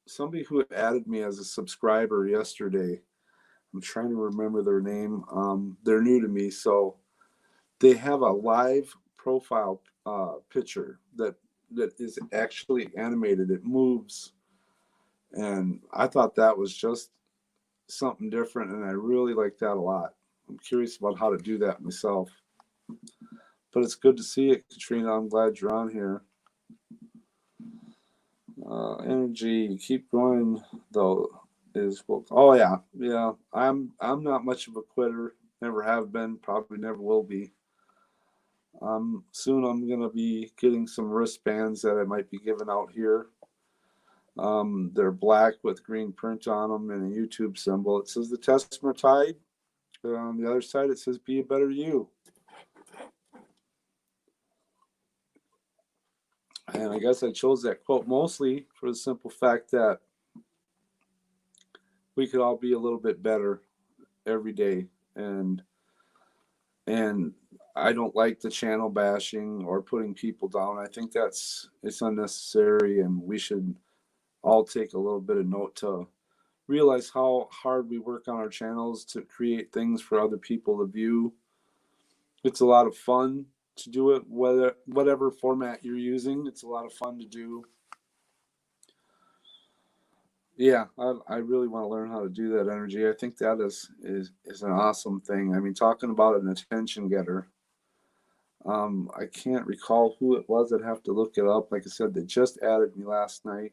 somebody who added me as a subscriber yesterday. I'm trying to remember their name. They're new to me, so they have a live profile picture that is actually animated. It moves, and I thought that was just something different, and I really like that a lot. I'm curious about how to do that myself. But it's good to see it, Katrina. I'm glad you're on here. Energy, keep going though. Oh yeah. I'm not much of a quitter. Never have been. Probably never will be. Soon I'm gonna be getting some wristbands that I might be giving out here. They're black with green print on them and a YouTube symbol. It says the Tessmer Tide. On the other side, it says "Be a Better You." And I guess I chose that quote mostly for the simple fact that we could all be a little bit better every day. And I don't like the channel bashing or putting people down. I think it's unnecessary, and we should all take a little bit of note to realize how hard we work on our channels to create things for other people to view. It's a lot of fun to do it, whatever format you're using. It's a lot of fun to do. Yeah, I really want to learn how to do that energy. I think that is an awesome thing. I mean, talking about an attention getter. I can't recall who it was. I'd have to look it up. Like I said, they just added me last night,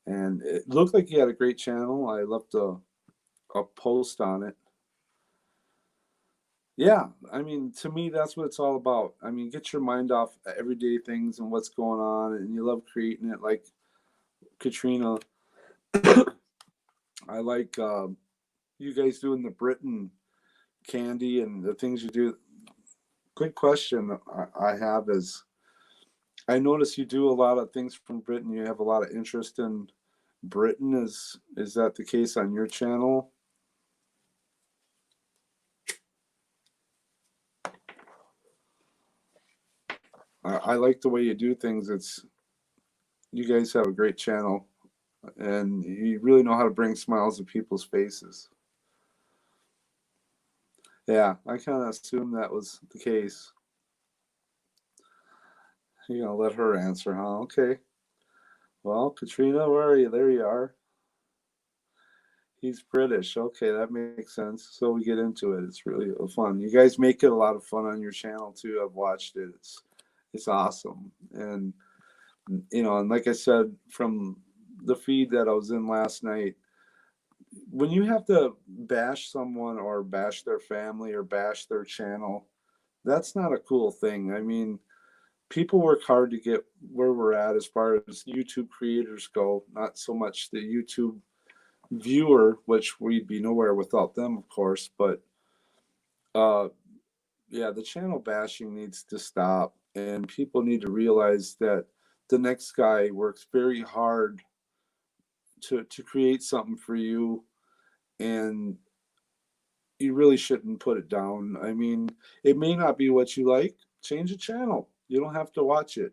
and it looked like he had a great channel. I left a post on it. Yeah, I mean, to me, that's what it's all about. I mean, get your mind off everyday things and what's going on, and you love creating it. Like Katrina, I like you guys doing the Britain candy and the things you do. Good question I have is I notice you do a lot of things from Britain. You have a lot of interest in Britain. Is that the case on your channel? I like the way you do things. You guys have a great channel, and you really know how to bring smiles to people's faces. Yeah, I kind of assumed that was the case. You're gonna let her answer, huh? Okay. Well, Katrina, where are you? There you are. He's British. Okay, that makes sense. So we get into it. It's really fun. You guys make it a lot of fun on your channel too. I've watched it. It's awesome. And and like I said, from the feed that I was in last night, when you have to bash someone or bash their family or bash their channel, that's not a cool thing. I mean, people work hard to get where we're at as far as YouTube creators go, not so much the YouTube viewer, which we'd be nowhere without them, of course. But uh, yeah, the channel bashing needs to stop, and people need to realize that the next guy works very hard to create something for you, and you really shouldn't put it down. I mean, it may not be what you like. Change the channel. You don't have to watch it,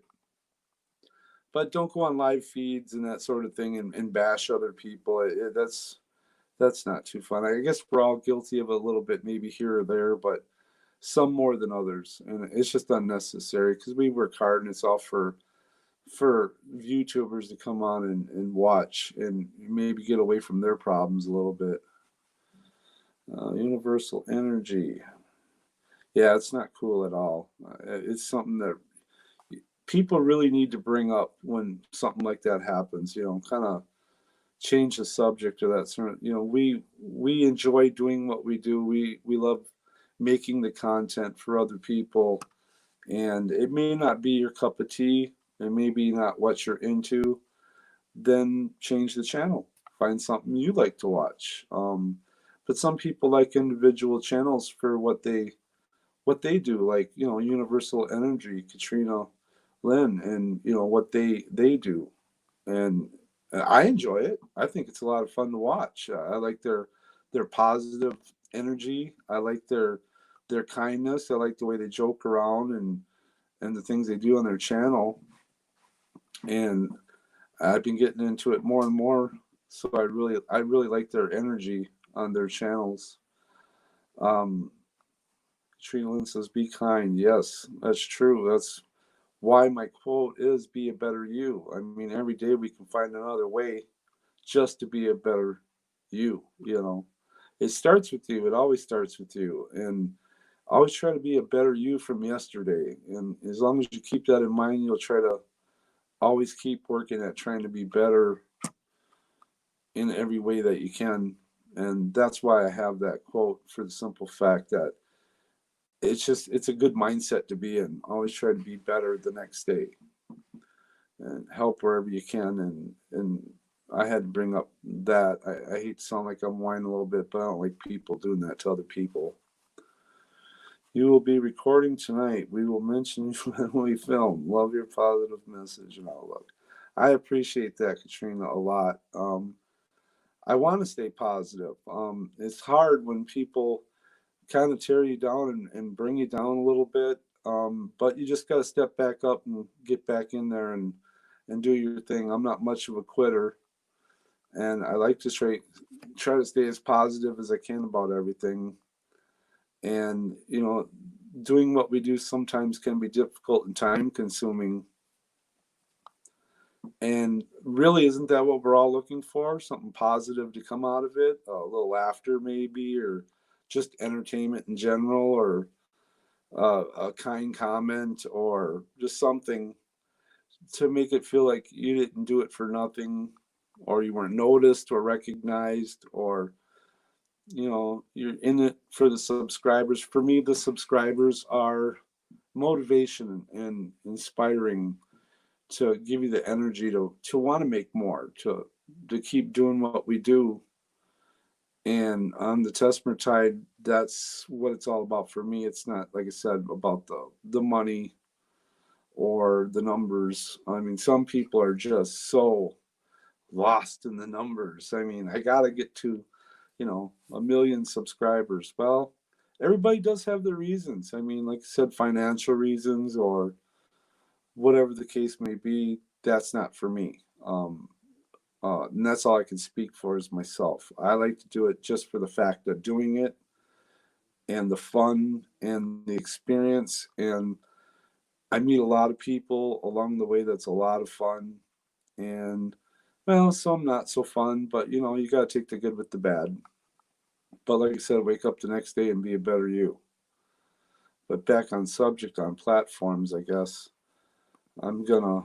but don't go on live feeds and that sort of thing and bash other people. That's not too fun. I guess we're all guilty of a little bit, maybe here or there, but some more than others, and it's just unnecessary because we work hard, and it's all for YouTubers to come on and watch and maybe get away from their problems a little bit. Universal energy. Yeah, it's not cool at all. It's something that people really need to bring up when something like that happens. Kind of change the subject of that sort of. We enjoy doing what we do. We love making the content for other people, and it may not be your cup of tea, and maybe not what you're into. Then change the channel. Find something you like to watch. But some people like individual channels for what they do, like Universal Energy, Katrina Lynn, and what they do, and I enjoy it. I think it's a lot of fun to watch. I like their positive energy. I like their kindness. I like the way they joke around and the things they do on their channel. And I've been getting into it more and more. So I really like their energy on their channels. Um, Katrina Lynn says, "Be kind." Yes, that's true. That's why my quote is, "Be a better you." I mean, every day we can find another way just to be a better you. It starts with you. It always starts with you. And always try to be a better you from yesterday. And as long as you keep that in mind, you'll try to always keep working at trying to be better in every way that you can. And that's why I have that quote, for the simple fact that it's a good mindset to be in. Always try to be better the next day and help wherever you can. And I had to bring up that. I hate to sound like I'm whining a little bit, but I don't like people doing that to other people. You will be recording tonight. We will mention you when we film. Love your positive message and outlook. I appreciate that, Katrina, a lot. I want to stay positive. It's hard when people kind of tear you down and bring you down a little bit. But you just got to step back up and get back in there and do your thing. I'm not much of a quitter, and I like to try to stay as positive as I can about everything. And doing what we do sometimes can be difficult and time consuming. And really, isn't that what we're all looking for? Something positive to come out of it, a little laughter maybe, or just entertainment in general, or a kind comment, or just something to make it feel like you didn't do it for nothing, or you weren't noticed or recognized, or you're in it for the subscribers. For me, the subscribers are motivation and inspiring to give you the energy to want to make more, to keep doing what we do. And on the Tessmer Tide, that's what it's all about for me. It's not, like I said, about the money or the numbers. I mean, some people are just so lost in the numbers. I mean, I gotta get to, 1 million subscribers. Well, everybody does have their reasons. I mean, like I said, financial reasons or whatever the case may be. That's not for me. And that's all I can speak for is myself. I like to do it just for the fact of doing it and the fun and the experience. And I meet a lot of people along the way that's a lot of fun. And, well, some not so fun, but you got to take the good with the bad. But like I said, wake up the next day and be a better you. But back on subject on platforms, I guess I'm going to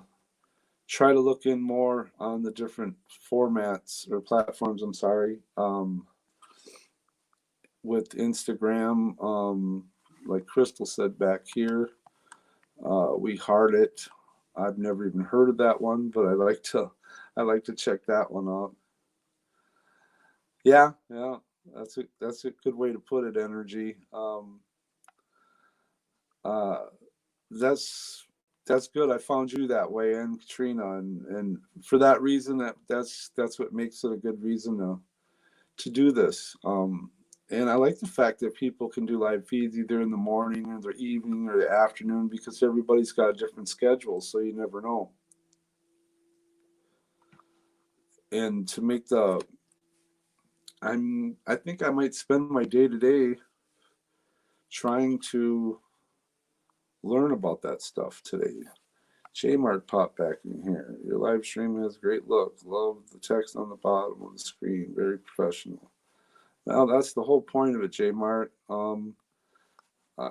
try to look in more on the different formats or platforms. I'm sorry. With Instagram, like Crystal said back here, we heart it. I've never even heard of that one, but I like to check that one out. Yeah, that's a good way to put it. Energy. Uh, that's good. I found you that way, and Katrina, and for that reason, that's what makes it a good reason to do this. And I like the fact that people can do live feeds either in the morning or the evening or the afternoon because everybody's got a different schedule, so you never know. And to make I think I might spend my day to day trying to learn about that stuff today. J-Mart popped back in here. Your live stream has a great look. Love the text on the bottom of the screen. Very professional. Well, that's the whole point of it, J-Mart.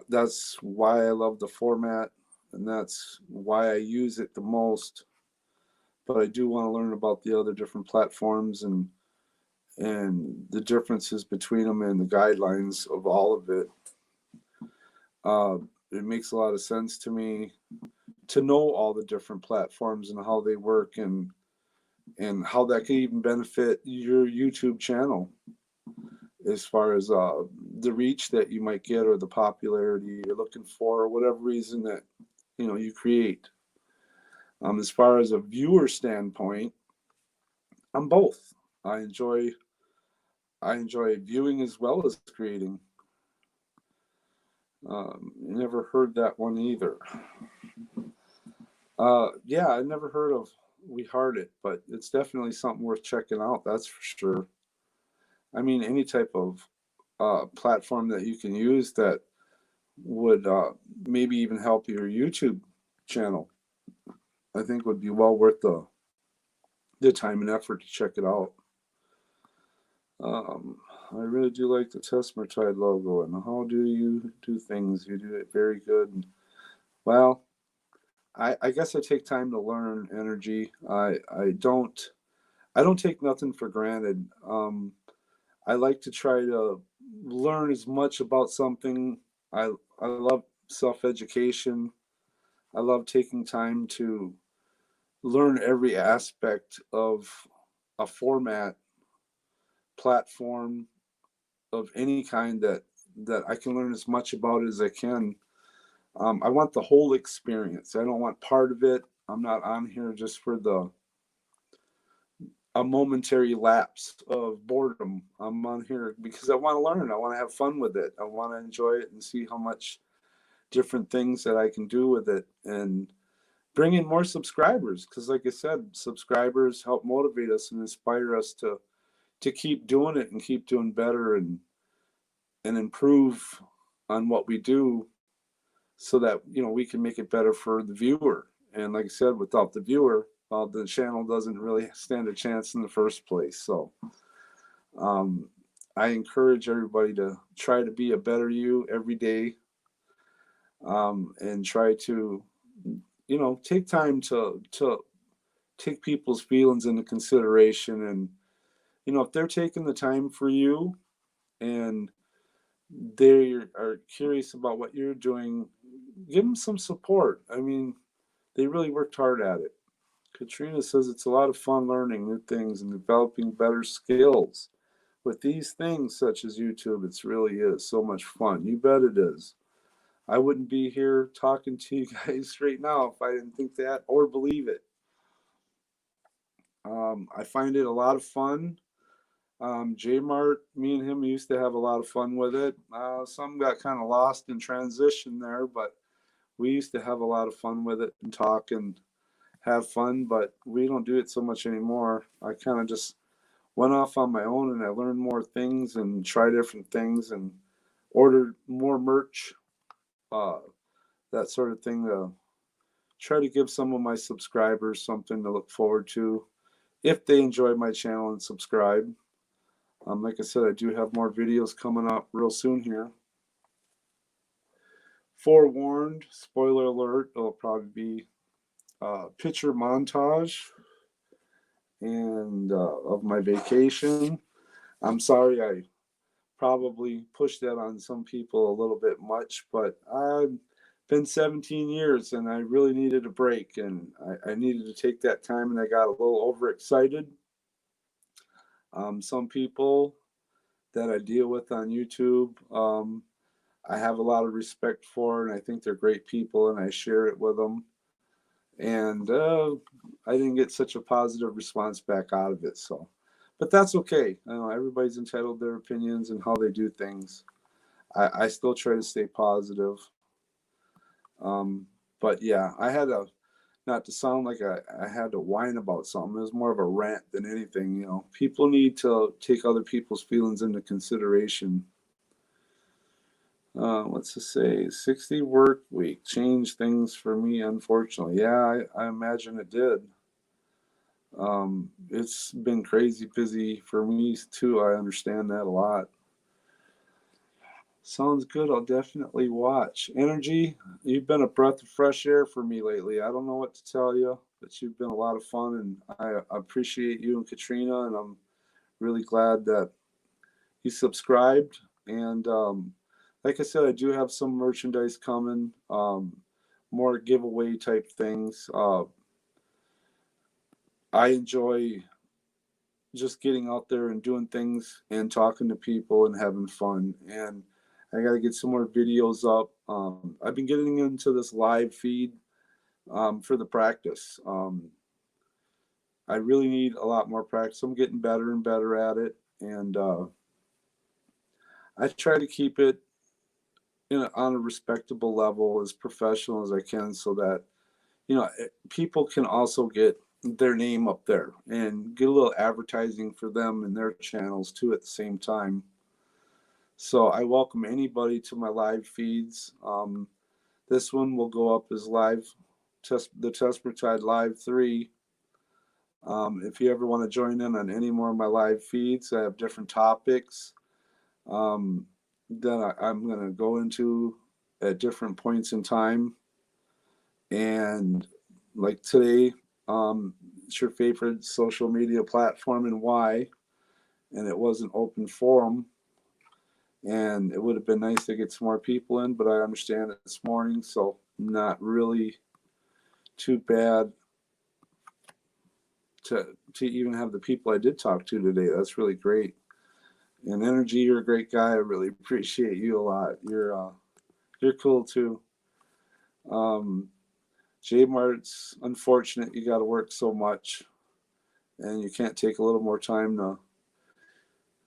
That's why I love the format, and that's why I use it the most. But I do want to learn about the other different platforms and the differences between them and the guidelines of all of it. It makes a lot of sense to me to know all the different platforms and how they work and how that can even benefit your YouTube channel as far as the reach that you might get or the popularity you're looking for or whatever reason that you create. As far as a viewer standpoint, I'm both. I enjoy viewing as well as creating. Never heard that one either. Yeah, I never heard of We Heart It, but it's definitely something worth checking out. That's for sure. I mean, any type of platform that you can use that would maybe even help your YouTube channel, I think would be well worth the time and effort to check it out. I really do like the Tessmer Tide logo, and how do you do things? You do it very good. Well, I guess I take time to learn. Energy. I don't take nothing for granted. I like to try to learn as much about something. I love self-education. I love taking time to learn every aspect of a format, platform of any kind that that I can learn as much about it as I can. I want the whole experience. I don't want part of it. I'm not on here just for a momentary lapse of boredom. I'm on here because I want to learn. I want to have fun with it. I want to enjoy it and see how much different things that I can do with it and bring in more subscribers. Because, like I said, subscribers help motivate us and inspire us to keep doing it and keep doing better and improve on what we do, so that we can make it better for the viewer. And like I said, without the viewer, the channel doesn't really stand a chance in the first place. So I encourage everybody to try to be a better you every day, and try to take time to take people's feelings into consideration. And if they're taking the time for you and they are curious about what you're doing, give them some support. I mean, they really worked hard at it. Katrina says it's a lot of fun learning new things and developing better skills. With these things such as YouTube, it really is so much fun. You bet it is. I wouldn't be here talking to you guys right now if I didn't think that or believe it. I find it a lot of fun. J-Mart, me and him used to have a lot of fun with it. Some got kind of lost in transition there, but we used to have a lot of fun with it and talk and have fun, but we don't do it so much anymore. I kind of just went off on my own and I learned more things and tried different things and ordered more merch, uh, that sort of thing, to try to give some of my subscribers something to look forward to if they enjoy my channel and subscribe. Like I said, I do have more videos coming up real soon here. Forewarned, spoiler alert, it'll probably be a picture montage and of my vacation. I'm sorry I probably pushed that on some people a little bit much, but I've been 17 years and I really needed a break, and I needed to take that time, and I got a little overexcited. Some people that I deal with on YouTube, I have a lot of respect for, and I think they're great people, and I share it with them. And I didn't get such a positive response back out of it. So, but that's okay. I know everybody's entitled to their opinions and how they do things. I still try to stay positive. But yeah, I had a, not to sound like I had to whine about something. It was more of a rant than anything. People need to take other people's feelings into consideration. What's to say? 60 work week changed things for me, unfortunately. Yeah, I imagine it did. It's been crazy busy for me too. I understand that a lot. Sounds good. I'll definitely watch. Energy, you've been a breath of fresh air for me lately. I don't know what to tell you, but you've been a lot of fun, and I appreciate you and Katrina, and I'm really glad that you subscribed. And like I said, I do have some merchandise coming, more giveaway type things. I enjoy just getting out there and doing things and talking to people and having fun. And I got to get some more videos up. I've been getting into this live feed for the practice. I really need a lot more practice. I'm getting better and better at it. And I try to keep it on a respectable level, as professional as I can, so that people can also get their name up there and get a little advertising for them and their channels too at the same time. So I welcome anybody to my live feeds. This one will go up as live, the Tessmer Tide Live 3. If you ever want to join in on any more of my live feeds, I have different topics that I'm going to go into at different points in time. And like today, it's your favorite social media platform and why. And it was an open forum. And it would have been nice to get some more people in, but I understand it this morning, so not really too bad to even have the people I did talk to today. That's really great. And Energy, you're a great guy. I really appreciate you a lot. You're cool too. Um, J Mart's unfortunate you got to work so much, and you can't take a little more time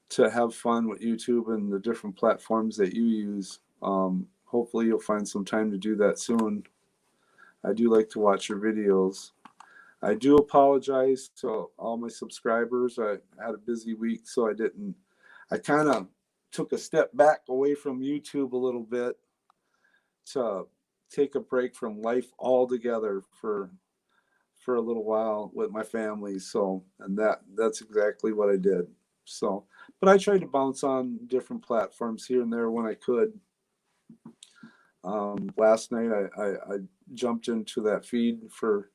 to have fun with YouTube and the different platforms that you use. Hopefully, you'll find some time to do that soon. I do like to watch your videos. I do apologize to all my subscribers. I had a busy week, so I kind of took a step back away from YouTube a little bit to take a break from life altogether for a little while with my family. So, and that's exactly what I did. So, but I tried to bounce on different platforms here and there when I could. Last night I jumped into that feed for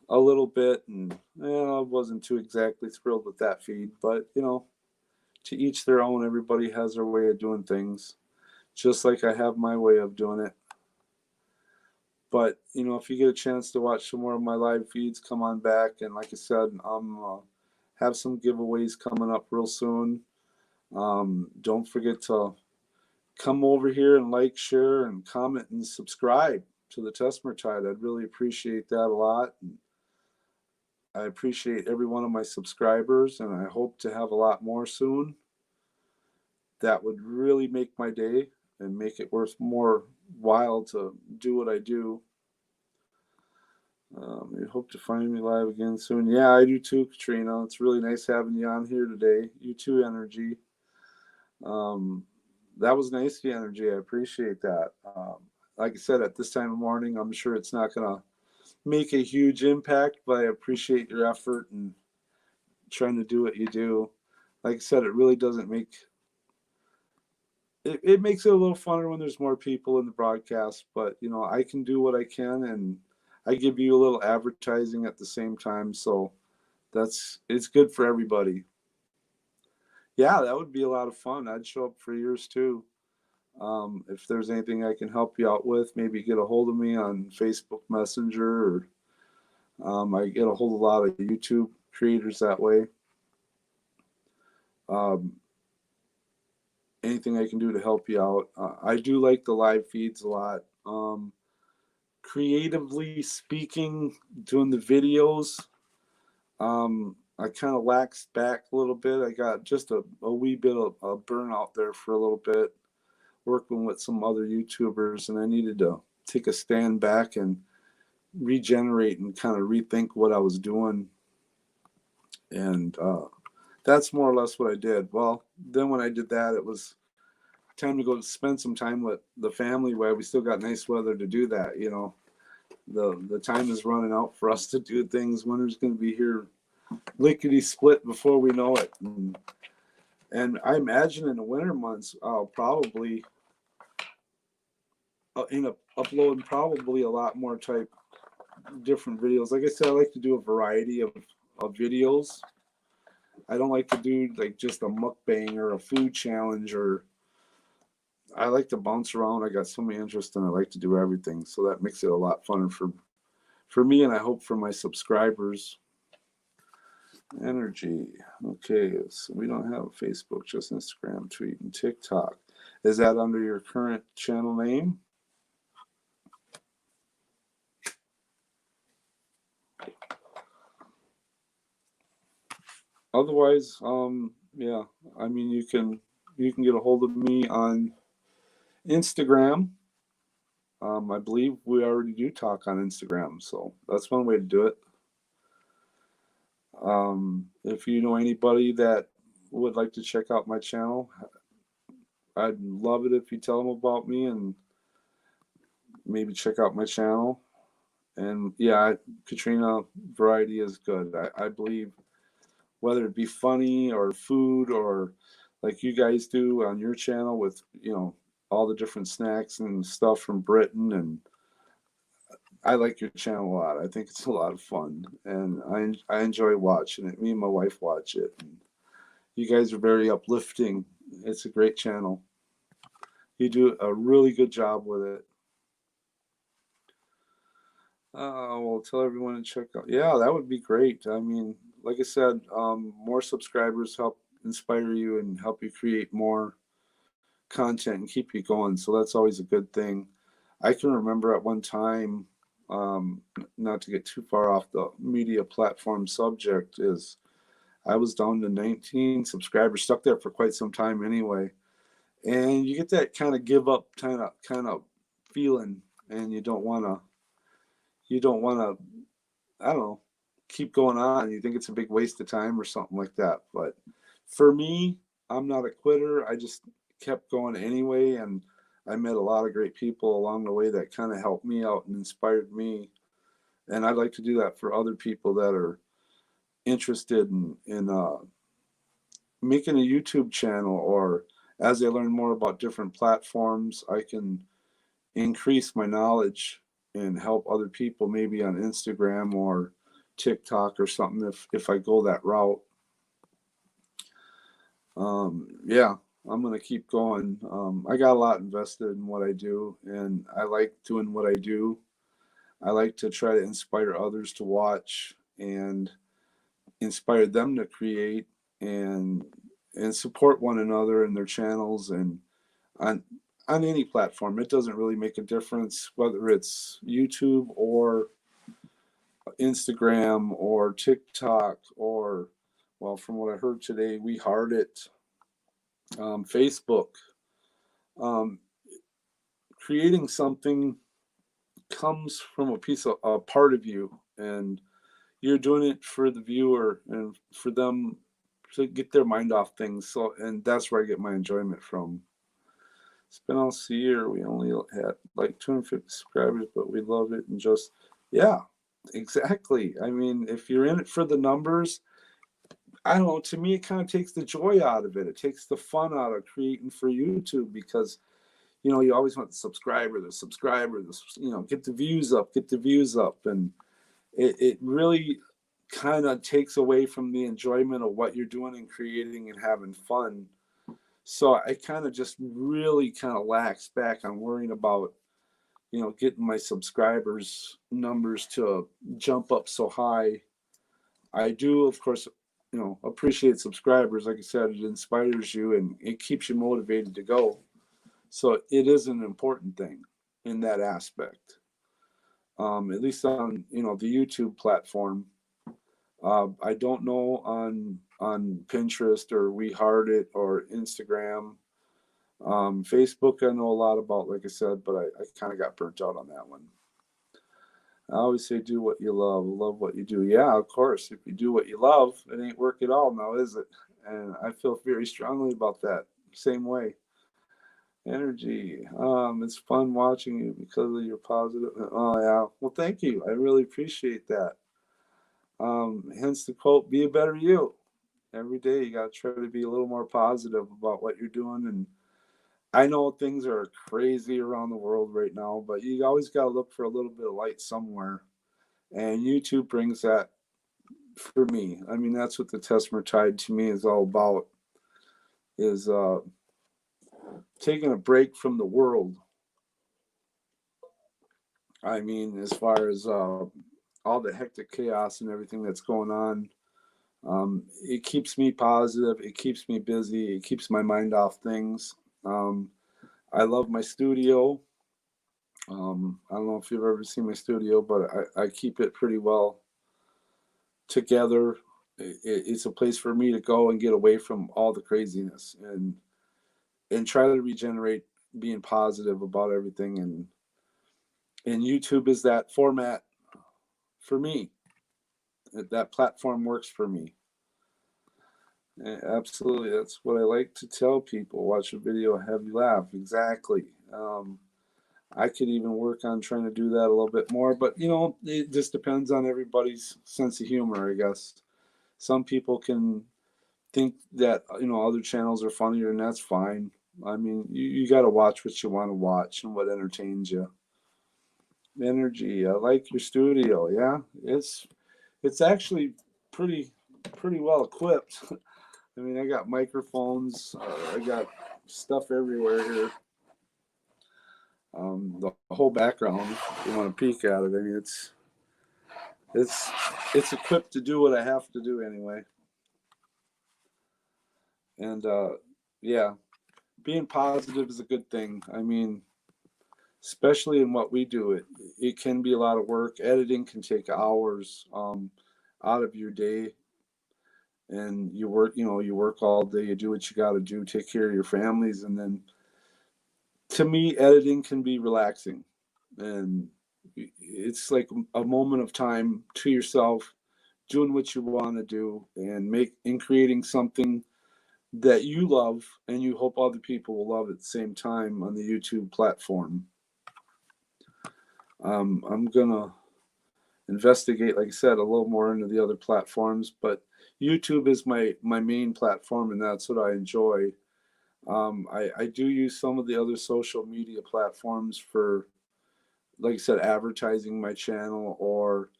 a little bit, and I wasn't too exactly thrilled with that feed, but to each their own. Everybody has their way of doing things, just like I have my way of doing it. But if you get a chance to watch some more of my live feeds, come on back. And like I said, have some giveaways coming up real soon. Don't forget to come over here and like, share, and comment and subscribe to the Tessmer Tide. I'd really appreciate that a lot. I appreciate every one of my subscribers, and I hope to have a lot more soon. That would really make my day and make it worth more while to do what I do. I hope to find me live again soon. Yeah, I do too, Katrina. It's really nice having you on here today. You too, Energy. That was nice, the Energy. I appreciate that. Like I said, at this time of morning, I'm sure it's not going to make a huge impact, but I appreciate your effort and trying to do what you do. Like I said, it really doesn't make it makes it a little funner when there's more people in the broadcast, but I can do what I can, and I give you a little advertising at the same time, so it's good for everybody. Yeah, that would be a lot of fun. I'd show up for yours too. If there's anything I can help you out with, maybe get a hold of me on Facebook Messenger, or I get a hold of a lot of YouTube creators that way. Anything I can do to help you out. I do like the live feeds a lot. Creatively speaking, doing the videos, I kind of laxed back a little bit. I got just a wee bit of a burnout there for a little bit, working with some other YouTubers, and I needed to take a stand back and regenerate and kind of rethink what I was doing. And that's more or less what I did. Well, then when I did that, it was time to go spend some time with the family, where we still got nice weather to do that. The time is running out for us to do things. Winter's going to be here lickety split before we know it. And I imagine in the winter months, I'll probably upload probably a lot more type different videos. Like I said, I like to do a variety of videos. I don't like to do like just a mukbang or a food challenge, or I like to bounce around. I got so many interests, and I like to do everything. So that makes it a lot funner for me, and I hope for my subscribers. Energy. Okay, so we don't have Facebook, just Instagram, tweet, and TikTok. Is that under your current channel name? Otherwise, yeah, I mean, you can get a hold of me on Instagram. I believe we already do talk on Instagram, so that's one way to do it. If you know anybody that would like to check out my channel, I'd love it if you tell them about me and maybe check out my channel. And yeah, Katrina, variety is good. I believe, whether it be funny or food, or like you guys do on your channel with all the different snacks and stuff from Britain, and I like your channel a lot. I think it's a lot of fun, and I enjoy watching it. Me and my wife watch it. And you guys are very uplifting. It's a great channel. You do a really good job with it. Well, tell everyone to check out. Yeah, that would be great. I mean, like I said, more subscribers help inspire you and help you create more content and keep you going. So that's always a good thing. I can remember at one time, not to get too far off the media platform subject, is I was down to 19 subscribers, stuck there for quite some time anyway. And you get that kind of give up kind of feeling, and you don't want to, I don't know, keep going on. You think it's a big waste of time or something like that. But for me, I'm not a quitter. I just kept going anyway, and I met a lot of great people along the way that kind of helped me out and inspired me. And I'd like to do that for other people that are interested in making a YouTube channel, or as I learn more about different platforms, I can increase my knowledge and help other people maybe on Instagram or TikTok or something if I go that route. Yeah, I'm gonna keep going. I got a lot invested in what I do, and I like doing what I do. I like to try to inspire others to watch and inspire them to create and support one another in their channels and on any platform. It doesn't really make a difference whether it's YouTube or Instagram or TikTok or, well, from what I heard today, We Heart It, Facebook. Um, Creating something comes from a part of you, and you're doing it for the viewer and for them to get their mind off things. So, and that's where I get my enjoyment from. It's been almost a year. We only had like 250 subscribers, but we love it. And just, yeah, exactly. I mean, if you're in it for the numbers, I don't know, to me, it kind of takes the joy out of it. It takes the fun out of creating for YouTube because, you know, you always want the subscriber, get the views up, get the views up. And it really kind of takes away from the enjoyment of what you're doing and creating and having fun. So I kind of just really kind of lax back on worrying about, you know, getting my subscribers numbers to jump up so high. I do, of course, you know, appreciate subscribers. Like I said, it inspires you and it keeps you motivated to go. So it is an important thing in that aspect. At least on, you know, the YouTube platform. I don't know on Pinterest or We Heart It or Instagram. Facebook, I know a lot about, like I said, but I kind of got burnt out on that one. I always say, do what you love what you do. Yeah, of course. If you do what you love, it ain't work at all now, is it? And I feel very strongly about that. Same way. Energy. It's fun watching you because of your positive. Oh, yeah. Well, thank you. I really appreciate that. Hence the quote, be a better you. Every day you got to try to be a little more positive about what you're doing. And I know things are crazy around the world right now, but you always got to look for a little bit of light somewhere. And YouTube brings that for me. I mean, that's what the Tessmer Tide to me is all about, is taking a break from the world. I mean, as far as all the hectic chaos and everything that's going on, it keeps me positive. It keeps me busy. It keeps my mind off things. I love my studio. I don't know if you've ever seen my studio, but I keep it pretty well together. It's a place for me to go and get away from all the craziness and try to regenerate, being positive about everything. And YouTube is that format for me. That platform works for me. Absolutely, that's what I like to tell people. Watch a video, have you laugh. Exactly. I could even work on trying to do that a little bit more, but you know, it just depends on everybody's sense of humor, I guess. Some people can think that, you know, other channels are funnier, and that's fine. I mean, you got to watch what you want to watch and what entertains you. Energy. I like your studio. Yeah, it's actually pretty well equipped. I mean, I got microphones. I got stuff everywhere here. The whole background, if you want to peek at it, I mean, it's equipped to do what I have to do anyway. And yeah, being positive is a good thing. I mean, especially in what we do, it can be a lot of work. Editing can take hours out of your day, and you work all day, you do what you got to do, take care of your families, and then to me, editing can be relaxing, and it's like a moment of time to yourself, doing what you want to do, and creating something that you love, and you hope other people will love at the same time on the YouTube platform. I'm gonna investigate, like I said, a little more into the other platforms, but YouTube is my main platform, and that's what I enjoy. I do use some of the other social media platforms for, like I said, advertising my channel, or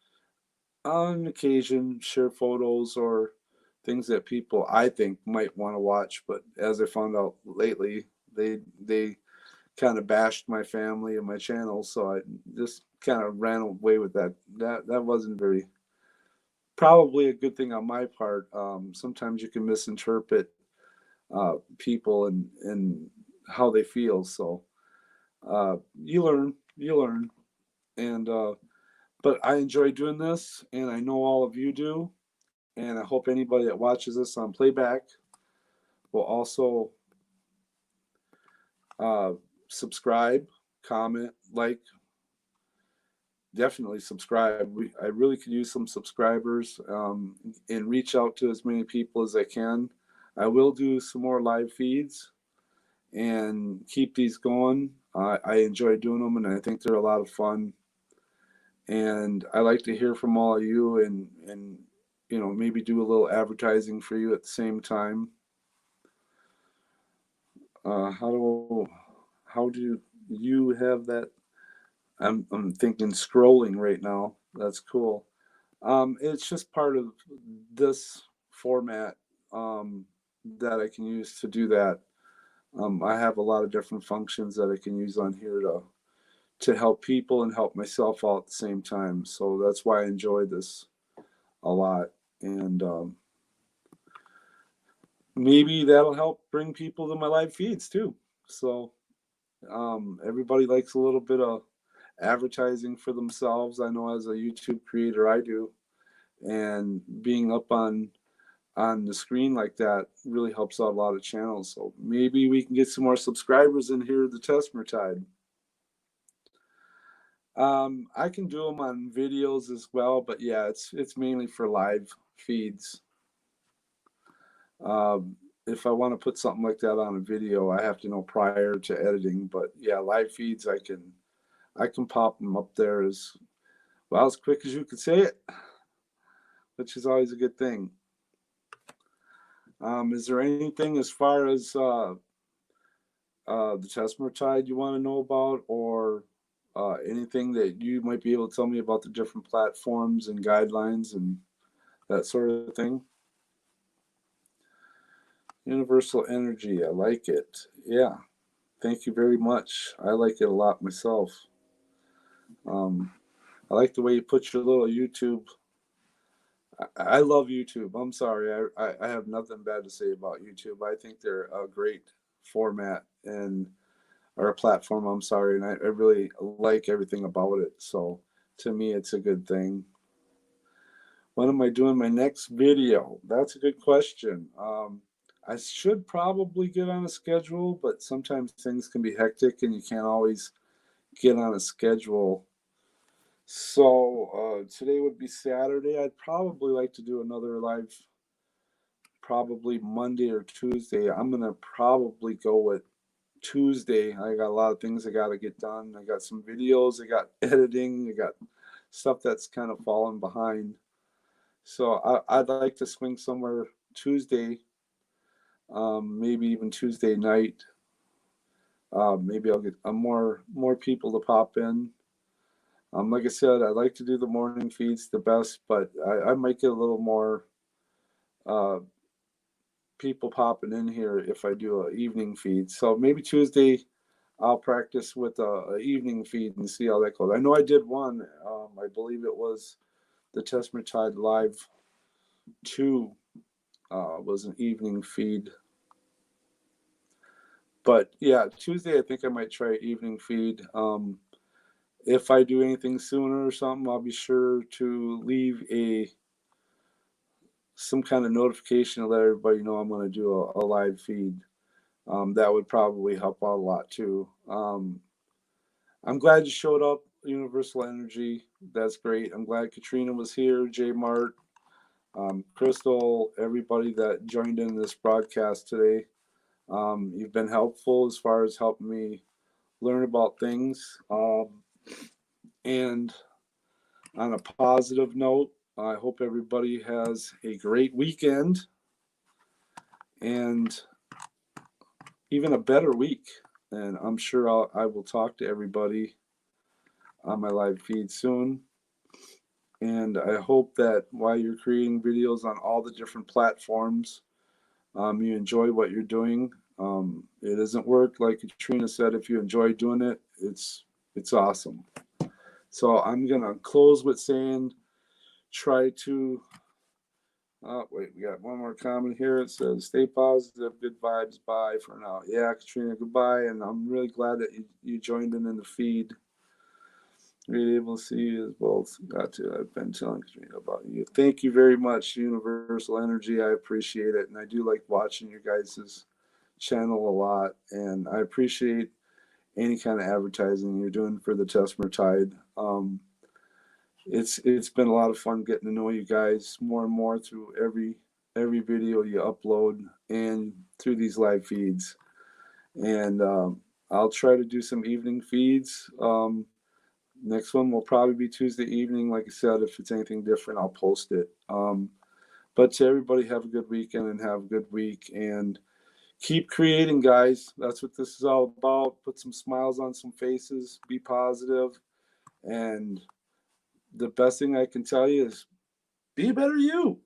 on occasion share photos or things that people I think might want to watch. But as I found out lately, they kind of bashed my family and my channel, so I just kind of ran away with that. That wasn't very probably a good thing on my part. Sometimes you can misinterpret people and how they feel. So you learn, and but I enjoy doing this, and I know all of you do, and I hope anybody that watches this on playback will also uh, subscribe, comment, like, definitely subscribe. I really could use some subscribers, and reach out to as many people as I can. I will do some more live feeds and keep these going. I enjoy doing them, and I think they're a lot of fun. And I like to hear from all of you, and maybe do a little advertising for you at the same time. Uh, how do how do you have that? I'm thinking scrolling right now. That's cool. It's just part of this format that I can use to do that. I have a lot of different functions that I can use on here to help people and help myself out at the same time. So that's why I enjoy this a lot, and maybe that'll help bring people to my live feeds too. So everybody likes a little bit of advertising for themselves. I know as a YouTube creator, I do, and being up on the screen like that really helps out a lot of channels. So maybe we can get some more subscribers in here at the Tessmer Tide. I can do them on videos as well, but yeah, it's mainly for live feeds. If I want to put something like that on a video, I have to know prior to editing. But yeah, live feeds, I can pop them up there as quick as you could say it, which is always a good thing. Is there anything as far as the Tessmer Tide you want to know about, or anything that you might be able to tell me about the different platforms and guidelines and that sort of thing? Universal energy, I like it. Yeah, thank you very much. I like it a lot myself. Um, I like the way you put your little YouTube. I love YouTube. I'm sorry. I have nothing bad to say about YouTube. I think they're a great format and or a platform. I'm sorry, and I really like everything about it. So to me, it's a good thing. When am I doing my next video? That's a good question. I should probably get on a schedule, but sometimes things can be hectic and you can't always get on a schedule. So today would be Saturday. I'd probably like to do another live, probably Monday or Tuesday. I'm gonna probably go with Tuesday. I got a lot of things I got to get done. I got some videos, I got editing, I got stuff that's kind of fallen behind. So I'd like to swing somewhere Tuesday, maybe even Tuesday night. Maybe I'll get more people to pop in. Like I said, I like to do the morning feeds the best, but I might get a little more uh, people popping in here if I do an evening feed. So maybe Tuesday I'll practice with a evening feed and see how that goes. I know I did one. I believe it was the Tessmer Tide Live 2 was an evening feed. But yeah, Tuesday I think I might try evening feed. If I do anything sooner or something, I'll be sure to leave some kind of notification to let everybody know I'm going to do a live feed. That would probably help out a lot too. I'm glad you showed up, Universal Energy. That's great. I'm glad Katrina was here, J Mart, Crystal, everybody that joined in this broadcast today. You've been helpful as far as helping me learn about things. And on a positive note, I hope everybody has a great weekend and even a better week. And I'm sure I will talk to everybody on my live feed soon. And I hope that while you're creating videos on all the different platforms, you enjoy what you're doing. It isn't work, like Katrina said. If you enjoy doing it, it's awesome. So I'm gonna close with saying, try to. Wait, we got one more comment here. It says, "Stay positive, good vibes. Bye for now." Yeah, Katrina, goodbye. And I'm really glad that you joined in the feed. Really able to see you as both. Got to. I've been telling Katrina about you. Thank you very much, Universal Energy. I appreciate it, and I do like watching your guys' channel a lot. And I appreciate any kind of advertising you're doing for the Tessmer Tide. It's been a lot of fun getting to know you guys more and more through every video you upload and through these live feeds. And I'll try to do some evening feeds. Next one will probably be Tuesday evening. Like I said, if it's anything different, I'll post it. But to everybody, have a good weekend and have a good week. And keep creating, guys. That's what this is all about. Put some smiles on some faces. Be positive. And the best thing I can tell you is be a better you.